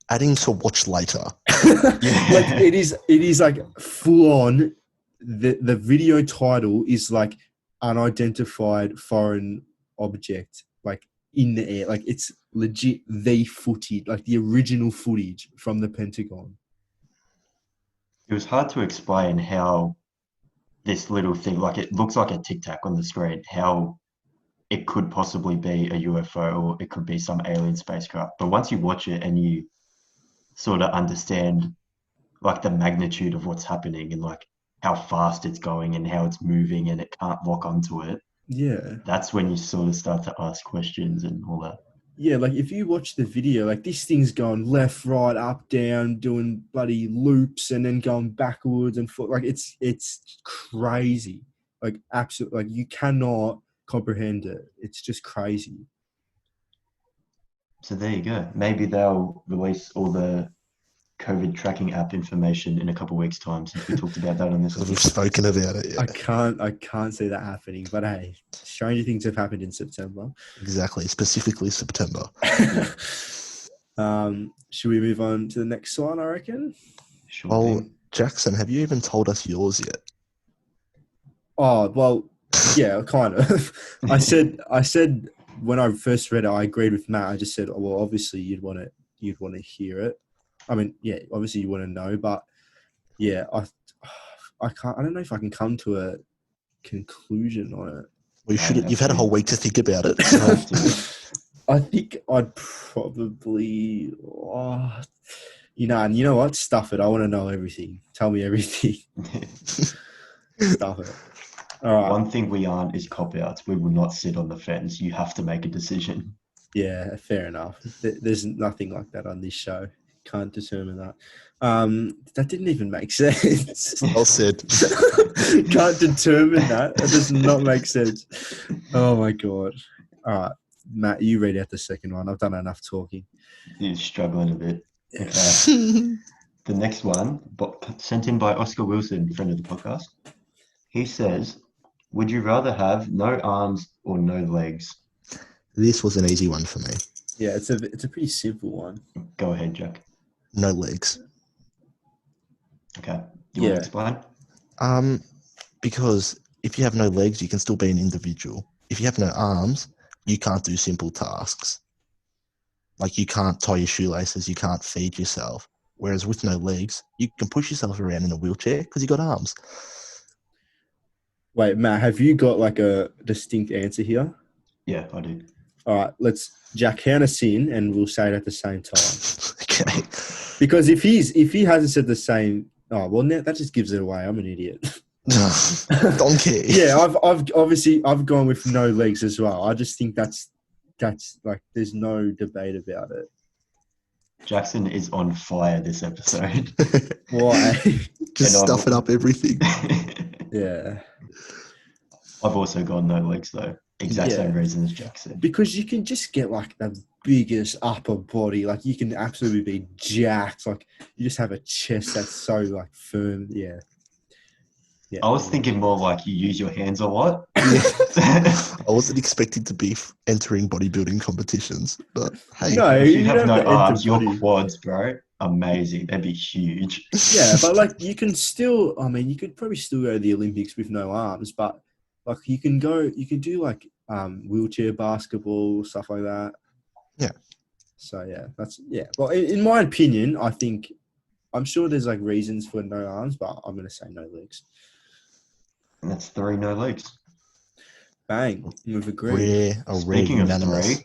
adding to watch later. Like it is like full on. The video title is like unidentified foreign object, like in the air. Like it's legit the footage, like the original footage from the Pentagon. It was hard to explain how this little thing, like it looks like a Tic Tac on the screen, how it could possibly be a UFO or it could be some alien spacecraft. But once you watch it and you sort of understand like the magnitude of what's happening and like how fast it's going and how it's moving and it can't lock onto it, Yeah. that's when you sort of start to ask questions and all that. Yeah, like if you watch the video, like this thing's going left, right, up, down, doing bloody loops, and then going backwards and forth. Like it's crazy. Like absolutely, like you cannot comprehend it. It's just crazy. So there you go. Maybe they'll release all the COVID tracking app information in a couple of weeks' time, since we talked about that on this We've episode. spoken about it. Yeah. I can't see that happening. But hey, stranger things have happened in September. Exactly. Specifically September. Should we move on to the next one? I reckon. Sure Well, thing. Jackson, have you even told us yours yet? Oh well, yeah, kind of. I said when I first read it, I agreed with Matt. I just said, oh, well, obviously you'd want to hear it. I mean, yeah, obviously you want to know, but yeah, I can't. I don't know if I can come to a conclusion on it. Well, you should. have You've had a to. whole week to think about it. You have So. to. I think I'd probably, you know what? Stuff it. I want to know everything. Tell me everything. Stuff it. All right. One thing we aren't is cop-outs. We will not sit on the fence. You have to make a decision. Yeah, fair enough. There's nothing like that on this show. Can't determine that. That didn't even make sense. Well said. Can't determine that. That does not make sense. Oh my god. All right, Matt, you read out the second one. I've done enough talking. You're struggling a bit. Yeah. Okay. The next one, sent in by Oscar Wilson, friend of the podcast. He says, would you rather have no arms or no legs? This was an easy one for me. Yeah, it's a pretty simple one. Go ahead, Jack. No legs. Okay. You want to explain? Because if you have no legs, you can still be an individual. If you have no arms, you can't do simple tasks. Like you can't tie your shoelaces, you can't feed yourself. Whereas with no legs, you can push yourself around in a wheelchair because you got arms. Wait, Matt, have you got like a distinct answer here? Yeah, I do. All right, Jack, count us in and we'll say it at the same time. Okay. Because if he hasn't said the same, oh well, now that just gives it away. I'm an idiot. Donkey. Yeah, I've gone with no legs as well. I just think that's like there's no debate about it. Jackson is on fire this episode. Why? Just And stuffing up everything. Yeah. I've also gone no legs though. Exact Yeah. same reason as Jackson. Because you can just get like the biggest upper body. Like you can absolutely be jacked. Like you just have a chest that's so like firm. Yeah. Yeah. I was thinking more like you use your hands a lot. I wasn't expecting to be entering bodybuilding competitions, but hey. No, If you you have don't no have to arms, enter your body. quads, bro, amazing. They'd be huge. Yeah, but like you can still. I mean, you could probably still go to the Olympics with no arms, but like you can do like wheelchair basketball, stuff like that. Yeah. So yeah. Well, in my opinion, I think I'm sure there's like reasons for no arms, but I'm gonna say no legs. And that's 3 no legs. Bang, we've agreed. Speaking of 3,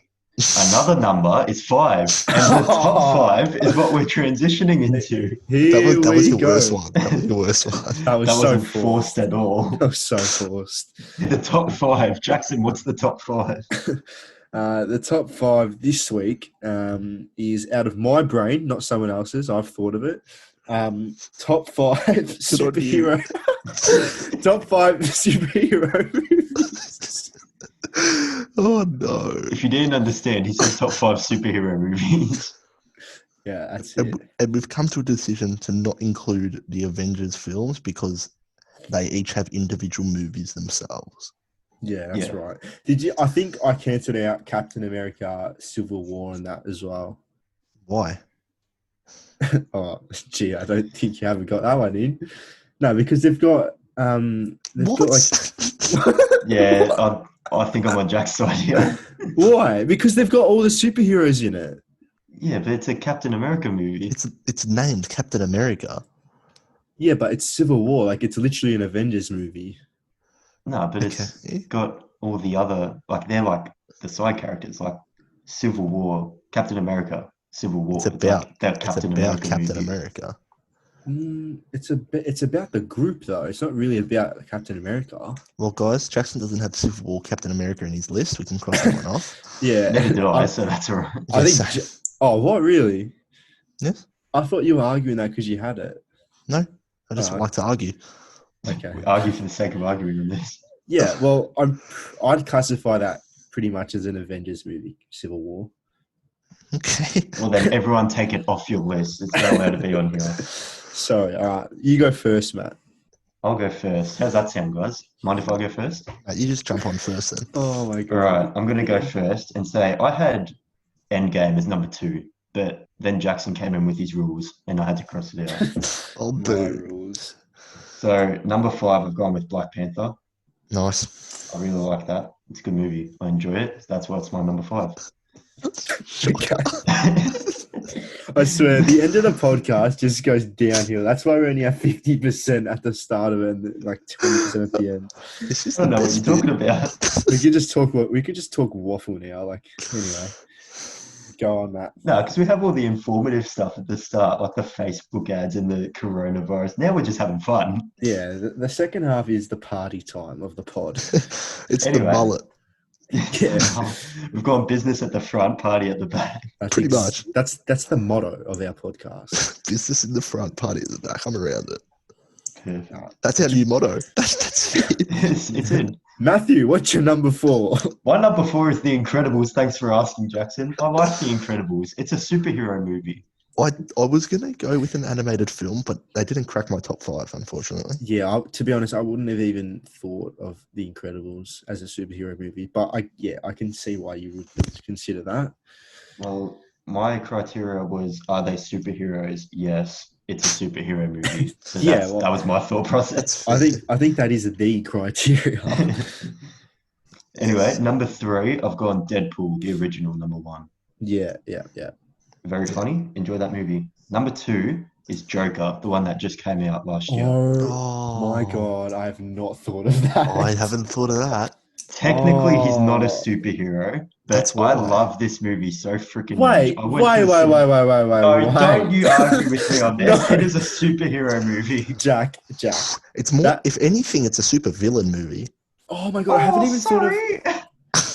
another number is 5. And the top 5 is what we're transitioning into. Here That was we your go. worst one. That was your worst one. That was That so wasn't forced at all. That was so forced. The top 5. Jackson, what's the top 5? The top 5 this week is out of my brain, not someone else's. I've thought of it. Top 5 superhero. Top 5 superhero movies. Oh no! If you didn't understand, he said top 5 superhero movies. Yeah, that's it. And we've come to a decision to not include the Avengers films because they each have individual movies themselves. Yeah, that's Yeah. right. Did you? I think I cancelled out Captain America: Civil War and that as well. Why? Oh, gee, I don't think you haven't got that one in. No, because they've got Yeah, I think I'm on Jack's side here. Why? Because they've got all the superheroes in it. Yeah, but it's a Captain America movie. It's named Captain America. Yeah, but it's Civil War. Like, it's literally an Avengers movie. No, but it's got all the other, like, they're like the side characters, like Civil War, Captain America, Civil War. It's about like that Captain America Captain movie. America. It's about the group, though. It's not really about Captain America. Well, guys, Jackson doesn't have Civil War Captain America in his list. We can cross that one off. Yeah. Neither did I, so that's all right. I think... Oh, what, really? Yes. I thought you were arguing that because you had it. No, I just like to argue. Okay. We argue for the sake of arguing on this. Yeah, well, I'd classify that pretty much as an Avengers movie, Civil War. Okay. Well, then everyone take it off your list. It's not allowed to be on here. Sorry. All right. You go first, Matt. I'll go first. How's that sound, guys? Mind if I go first? You just jump on first then. Oh, my God. All right, I'm going to go first and say I had Endgame as number 2, but then Jackson came in with his rules and I had to cross it out. I'll My do. rules. So number 5, I've gone with Black Panther. Nice. I really like that. It's a good movie. I enjoy it. So that's why it's my number 5. Okay. I swear, the end of the podcast just goes downhill. That's why we only have 50% at the start of it and like 20% at the end. This is I don't the know what best you're talking bit. about. We could just talk waffle now. Like, anyway. Go on, Matt. No, because we have all the informative stuff at the start, like the Facebook ads and the coronavirus. Now we're just having fun. Yeah, the second half is the party time of the pod. It's Anyway. the mullet. Yeah. We've gone business at the front, party at the back. Pretty much. That's the motto of our podcast. Business in the front, party at the back. I'm around it. Perfect. That's our new motto. That's it. It's in. Matthew, what's your number 4? My number 4 is The Incredibles. Thanks for asking, Jackson. I like The Incredibles. It's a superhero movie. I was going to go with an animated film, but they didn't crack my top 5, unfortunately. Yeah, to be honest, I wouldn't have even thought of The Incredibles as a superhero movie, but I can see why you would consider that. Well, my criteria was, are they superheroes? Yes, it's a superhero movie. So that was my thought process. I think that is the criteria. Anyway, number 3, I've gone Deadpool, the original, number 1. Yeah. Very funny. Enjoy that movie. Number 2 is Joker, the one that just came out last year. Oh my God, I have not thought of that. I haven't thought of that. Technically, he's not a superhero, but I love this movie so freaking much. Wait. Don't you argue with me on this. No. It is a superhero movie. Jack. It's more, if anything, it's a super villain movie. Oh my God, I haven't even thought of...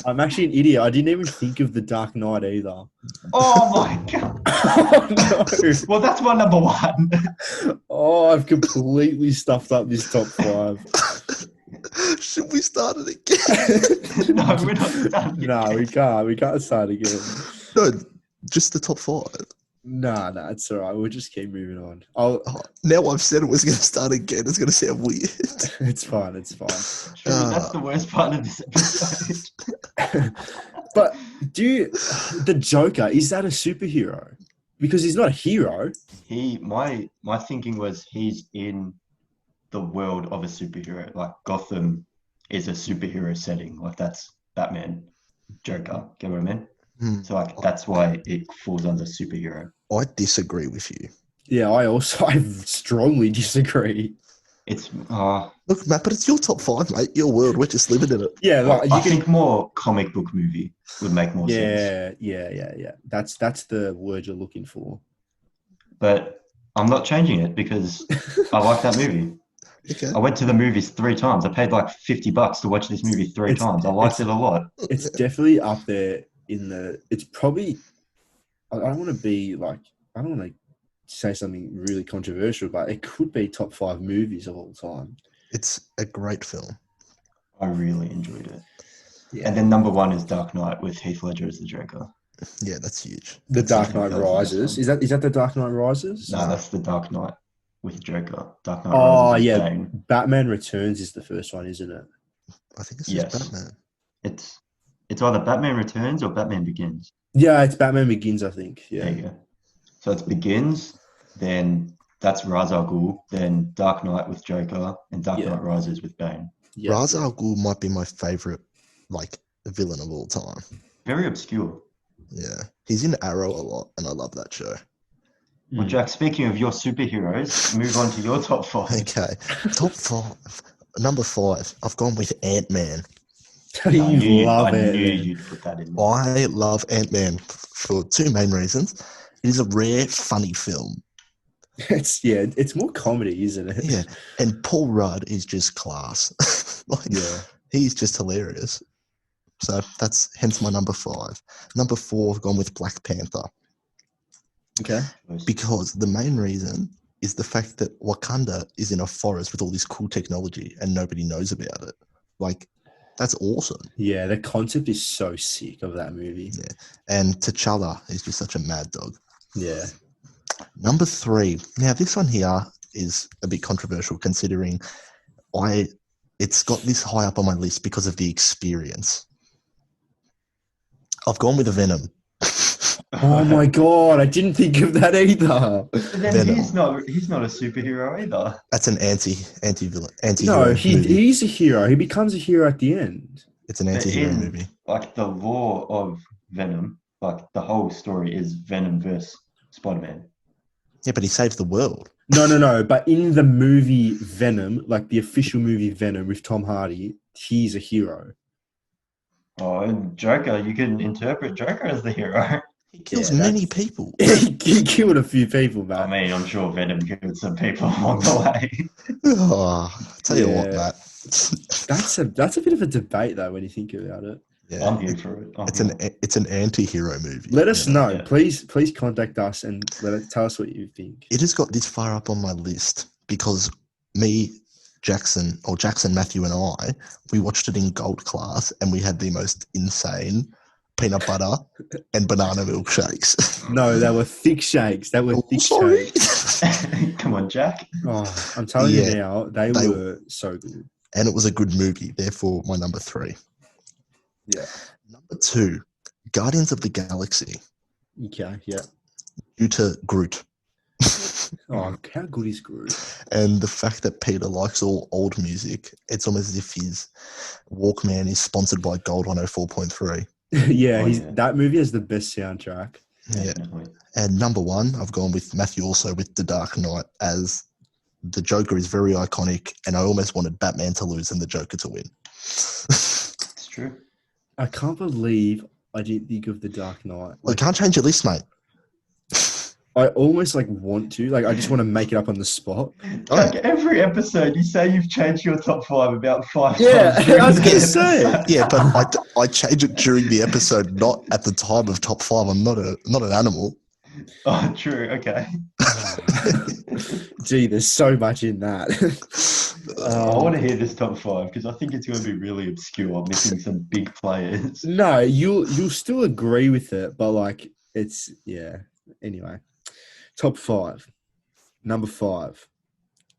I'm actually an idiot. I didn't even think of The Dark Knight either. Oh my God. Oh, no. Well, that's my number 1. Oh, I've completely stuffed up this top 5. Should we start it again? No, we're not starting. No, we can't. We can't start again. No, just the top 5. No, it's all right. We'll just keep moving on. Now I've said it was going to start again. It's going to sound weird. It's fine. True, that's the worst part of this episode. But the Joker, is that a superhero? Because he's not a hero. My thinking was he's in the world of a superhero. Like Gotham is a superhero setting. Like that's Batman, Joker. Get what I mean? So like that's why it falls under superhero. I disagree with you. Yeah, I strongly disagree. It's look, Matt, but it's your top 5, mate. Your world. We're just living in it. Yeah, like I think more comic book movie would make more sense. Yeah. That's the word you're looking for. But I'm not changing it because I like that movie. Okay. I went to the movies 3 times. I paid like $50 to watch this movie three It's- times. I liked it a lot. It's definitely up there in the. It's probably. I don't want to be like. I don't want to say something really controversial, but it could be top 5 movies of all time. It's a great film. I really enjoyed it. Yeah. And then number 1 is Dark Knight with Heath Ledger as the Joker. Yeah, that's huge. The That's Dark huge. Knight That was the best Rises. one. Is that the Dark Knight Rises? No, that's the Dark Knight with Joker. Dark Knight Oh Rises with yeah, Bane. Batman Returns is the first one, isn't it? I think it's Yes. just Batman. It's either Batman Returns or Batman Begins. Yeah, it's Batman Begins, I think. There Yeah. you go. So it's Begins, then that's Ra's al Ghul, then Dark Knight with Joker, and Dark Yeah. Knight Rises with Bane. Yeah. Ra's al Ghul might be my favorite, like, villain of all time. Very obscure. Yeah, he's in Arrow a lot, and I love that show. Well, Jack, speaking of your superheroes, move on to your top 5. Okay, top 5. Number 5, I've gone with Ant-Man. You love I it. knew man. you'd put that in there. I love Ant-Man for 2 main reasons. It is a rare, funny film. It's more comedy, isn't it? Yeah, and Paul Rudd is just class. Like, Yeah. he's just hilarious. So that's hence my number 5. Number 4, I've gone with Black Panther Okay. because the main reason is the fact that Wakanda is in a forest with all this cool technology and nobody knows about it. Like, that's awesome. Yeah, the concept is so sick of that movie. Yeah. And T'Challa is just such a mad dog. Yeah. Number 3. Now, this one here is a bit controversial considering it's got this high up on my list because of the experience. I've gone with Venom. Oh my god, I didn't think of that either. Then Venom. he's not a superhero either. That's an anti-villain, No, anti-hero movie. he's a hero. He becomes a hero at the end. It's an anti-hero in- movie. Like the lore of Venom, like the whole story is Venom versus Spider-Man. Yeah, but he saved the world. No. But in the movie Venom, like the official movie Venom with Tom Hardy, he's a hero. Oh, and Joker, you can interpret Joker as the hero. He kills Yeah, many people. He killed a few people, I man. mean, I'm sure Venom killed some people along the way. Oh, I tell you what, Yeah. Matt. That's a bit of a debate though when you think about it. Yeah, I'm here for it. it's an anti-hero movie. Let us you know? know. Yeah. Please contact us and tell us what you think. It has got this far up on my list because me, Jackson, Matthew, and I, we watched it in gold class, and we had the most insane peanut butter and banana milkshakes. No, they were thick shakes. They were thick Sorry. shakes. Come on, Jack. Oh, I'm telling Yeah. you now, they were so good. And it was a good movie, therefore my number 3. Yeah. Number 2, Guardians of the Galaxy, Okay, yeah. due to Groot. Oh, how good is Groot? And the fact that Peter likes all old music, it's almost as if his Walkman is sponsored by Gold 104.3. Yeah, Oh, yeah. that movie has the best soundtrack. Yeah. Definitely. And number 1, I've gone with Matthew also with The Dark Knight, as the Joker is very iconic, and I almost wanted Batman to lose and the Joker to win. It's true. I can't believe I didn't think of The Dark Knight. You can't change your list, mate. I almost want to. I just want to make it up on the spot. Like every episode, you say you've changed your top 5 about 5 Yeah, times. during I was the gonna say. episode. Yeah, but I change it during the episode, not at the time of top 5. I'm not an animal. Oh, true. Okay. Gee, there's so much in that. I want to hear this top 5 because I think it's going to be really obscure, missing some big players. No, you'll still agree with it, but it's Anyway, top 5. Number 5,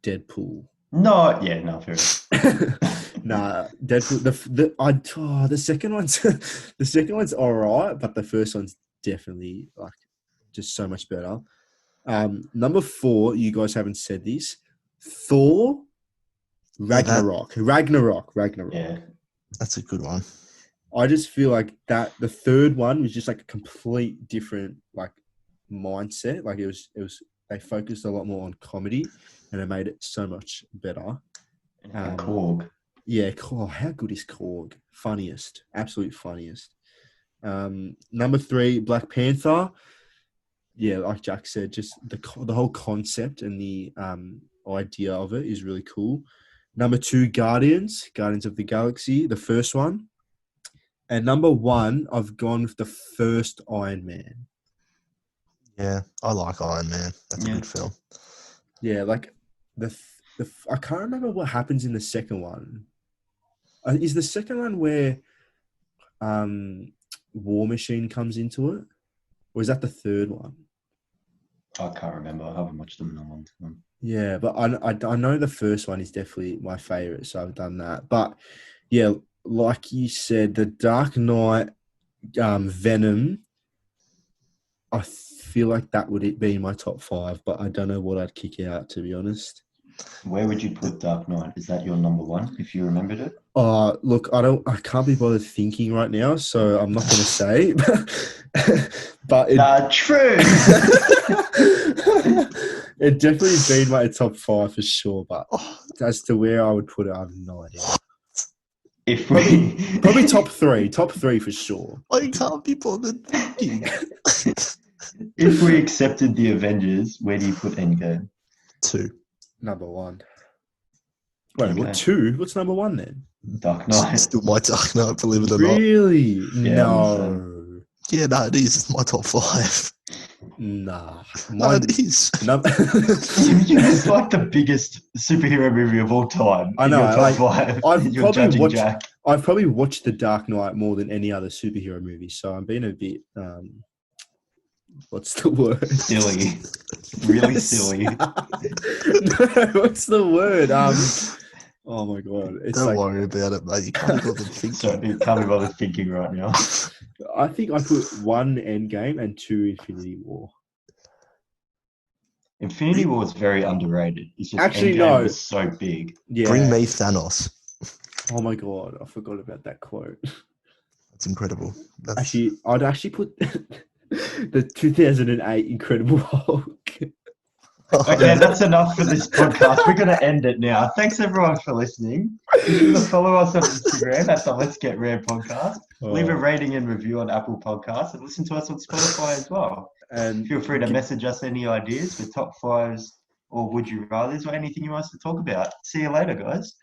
Deadpool. No, yeah, no, fair enough. Nah, Deadpool. The second one's the second one's all right, but the first one's definitely just so much better. Number 4, you guys haven't said this. Thor, Ragnarok. Yeah. That's a good one. I just feel like that the third one was just a complete different mindset. It was they focused a lot more on comedy, and it made it so much better. And Korg. Yeah, how good is Korg? Funniest, absolute funniest. Number 3, Black Panther. Yeah, like Jack said, just the whole concept and the idea of it is really cool. Number 2, Guardians of the Galaxy, the first one. And number 1, I've gone with the first Iron Man. Yeah, I like Iron Man. That's a good film. Yeah, like I can't remember what happens in the second one. Is the second one where War Machine comes into it? Or is that the third one? I can't remember. I haven't watched them in a long time. Yeah, but I know the first one is definitely my favorite, so I've done that. But yeah, like you said, the Dark Knight, Venom, I feel like that would be my top 5, but I don't know what I'd kick out, to be honest. Where would you put Dark Knight? Is that your number 1, if you remembered it? Look, I can't be bothered thinking right now, so I'm not going to say. But true. It definitely been my top 5 for sure. But as to where I would put it, I have no idea. If we Probably top 3 for sure. I can't be bothered thinking. If we accepted the Avengers, where do you put Endgame? 2. Number 1. Wait, Okay. what 2? What's number 1 then? Dark Knight. Still my Dark Knight, believe it or not. Really? Yeah, No. Yeah, no, it is. It's my top 5. Nah. No, it is. It's like the biggest superhero movie of all time. I know. Your top 5. I've probably watched The Dark Knight more than any other superhero movie, so I'm being a bit. What's the word? Silly. Really silly. No, what's the word? Oh my god! Don't worry about it, mate. You can't be bothered thinking. So you can't be bothered thinking right now. I think I put 1 Endgame and 2 Infinity War. Infinity War is very underrated. It's just Actually, Endgame no. was so big. Yeah. Bring me Thanos. Oh my god! I forgot about that quote. That's incredible. I'd actually put the 2008 Incredible Hulk. Okay, that's enough for this podcast. We're going to end it now. Thanks everyone for listening. Be sure to follow us on Instagram at the Let's Get Rare podcast. Leave a rating and review on Apple Podcasts and listen to us on Spotify as well. And feel free to message us any ideas for top 5s or would you rathers or anything you want us to talk about. See you later, guys.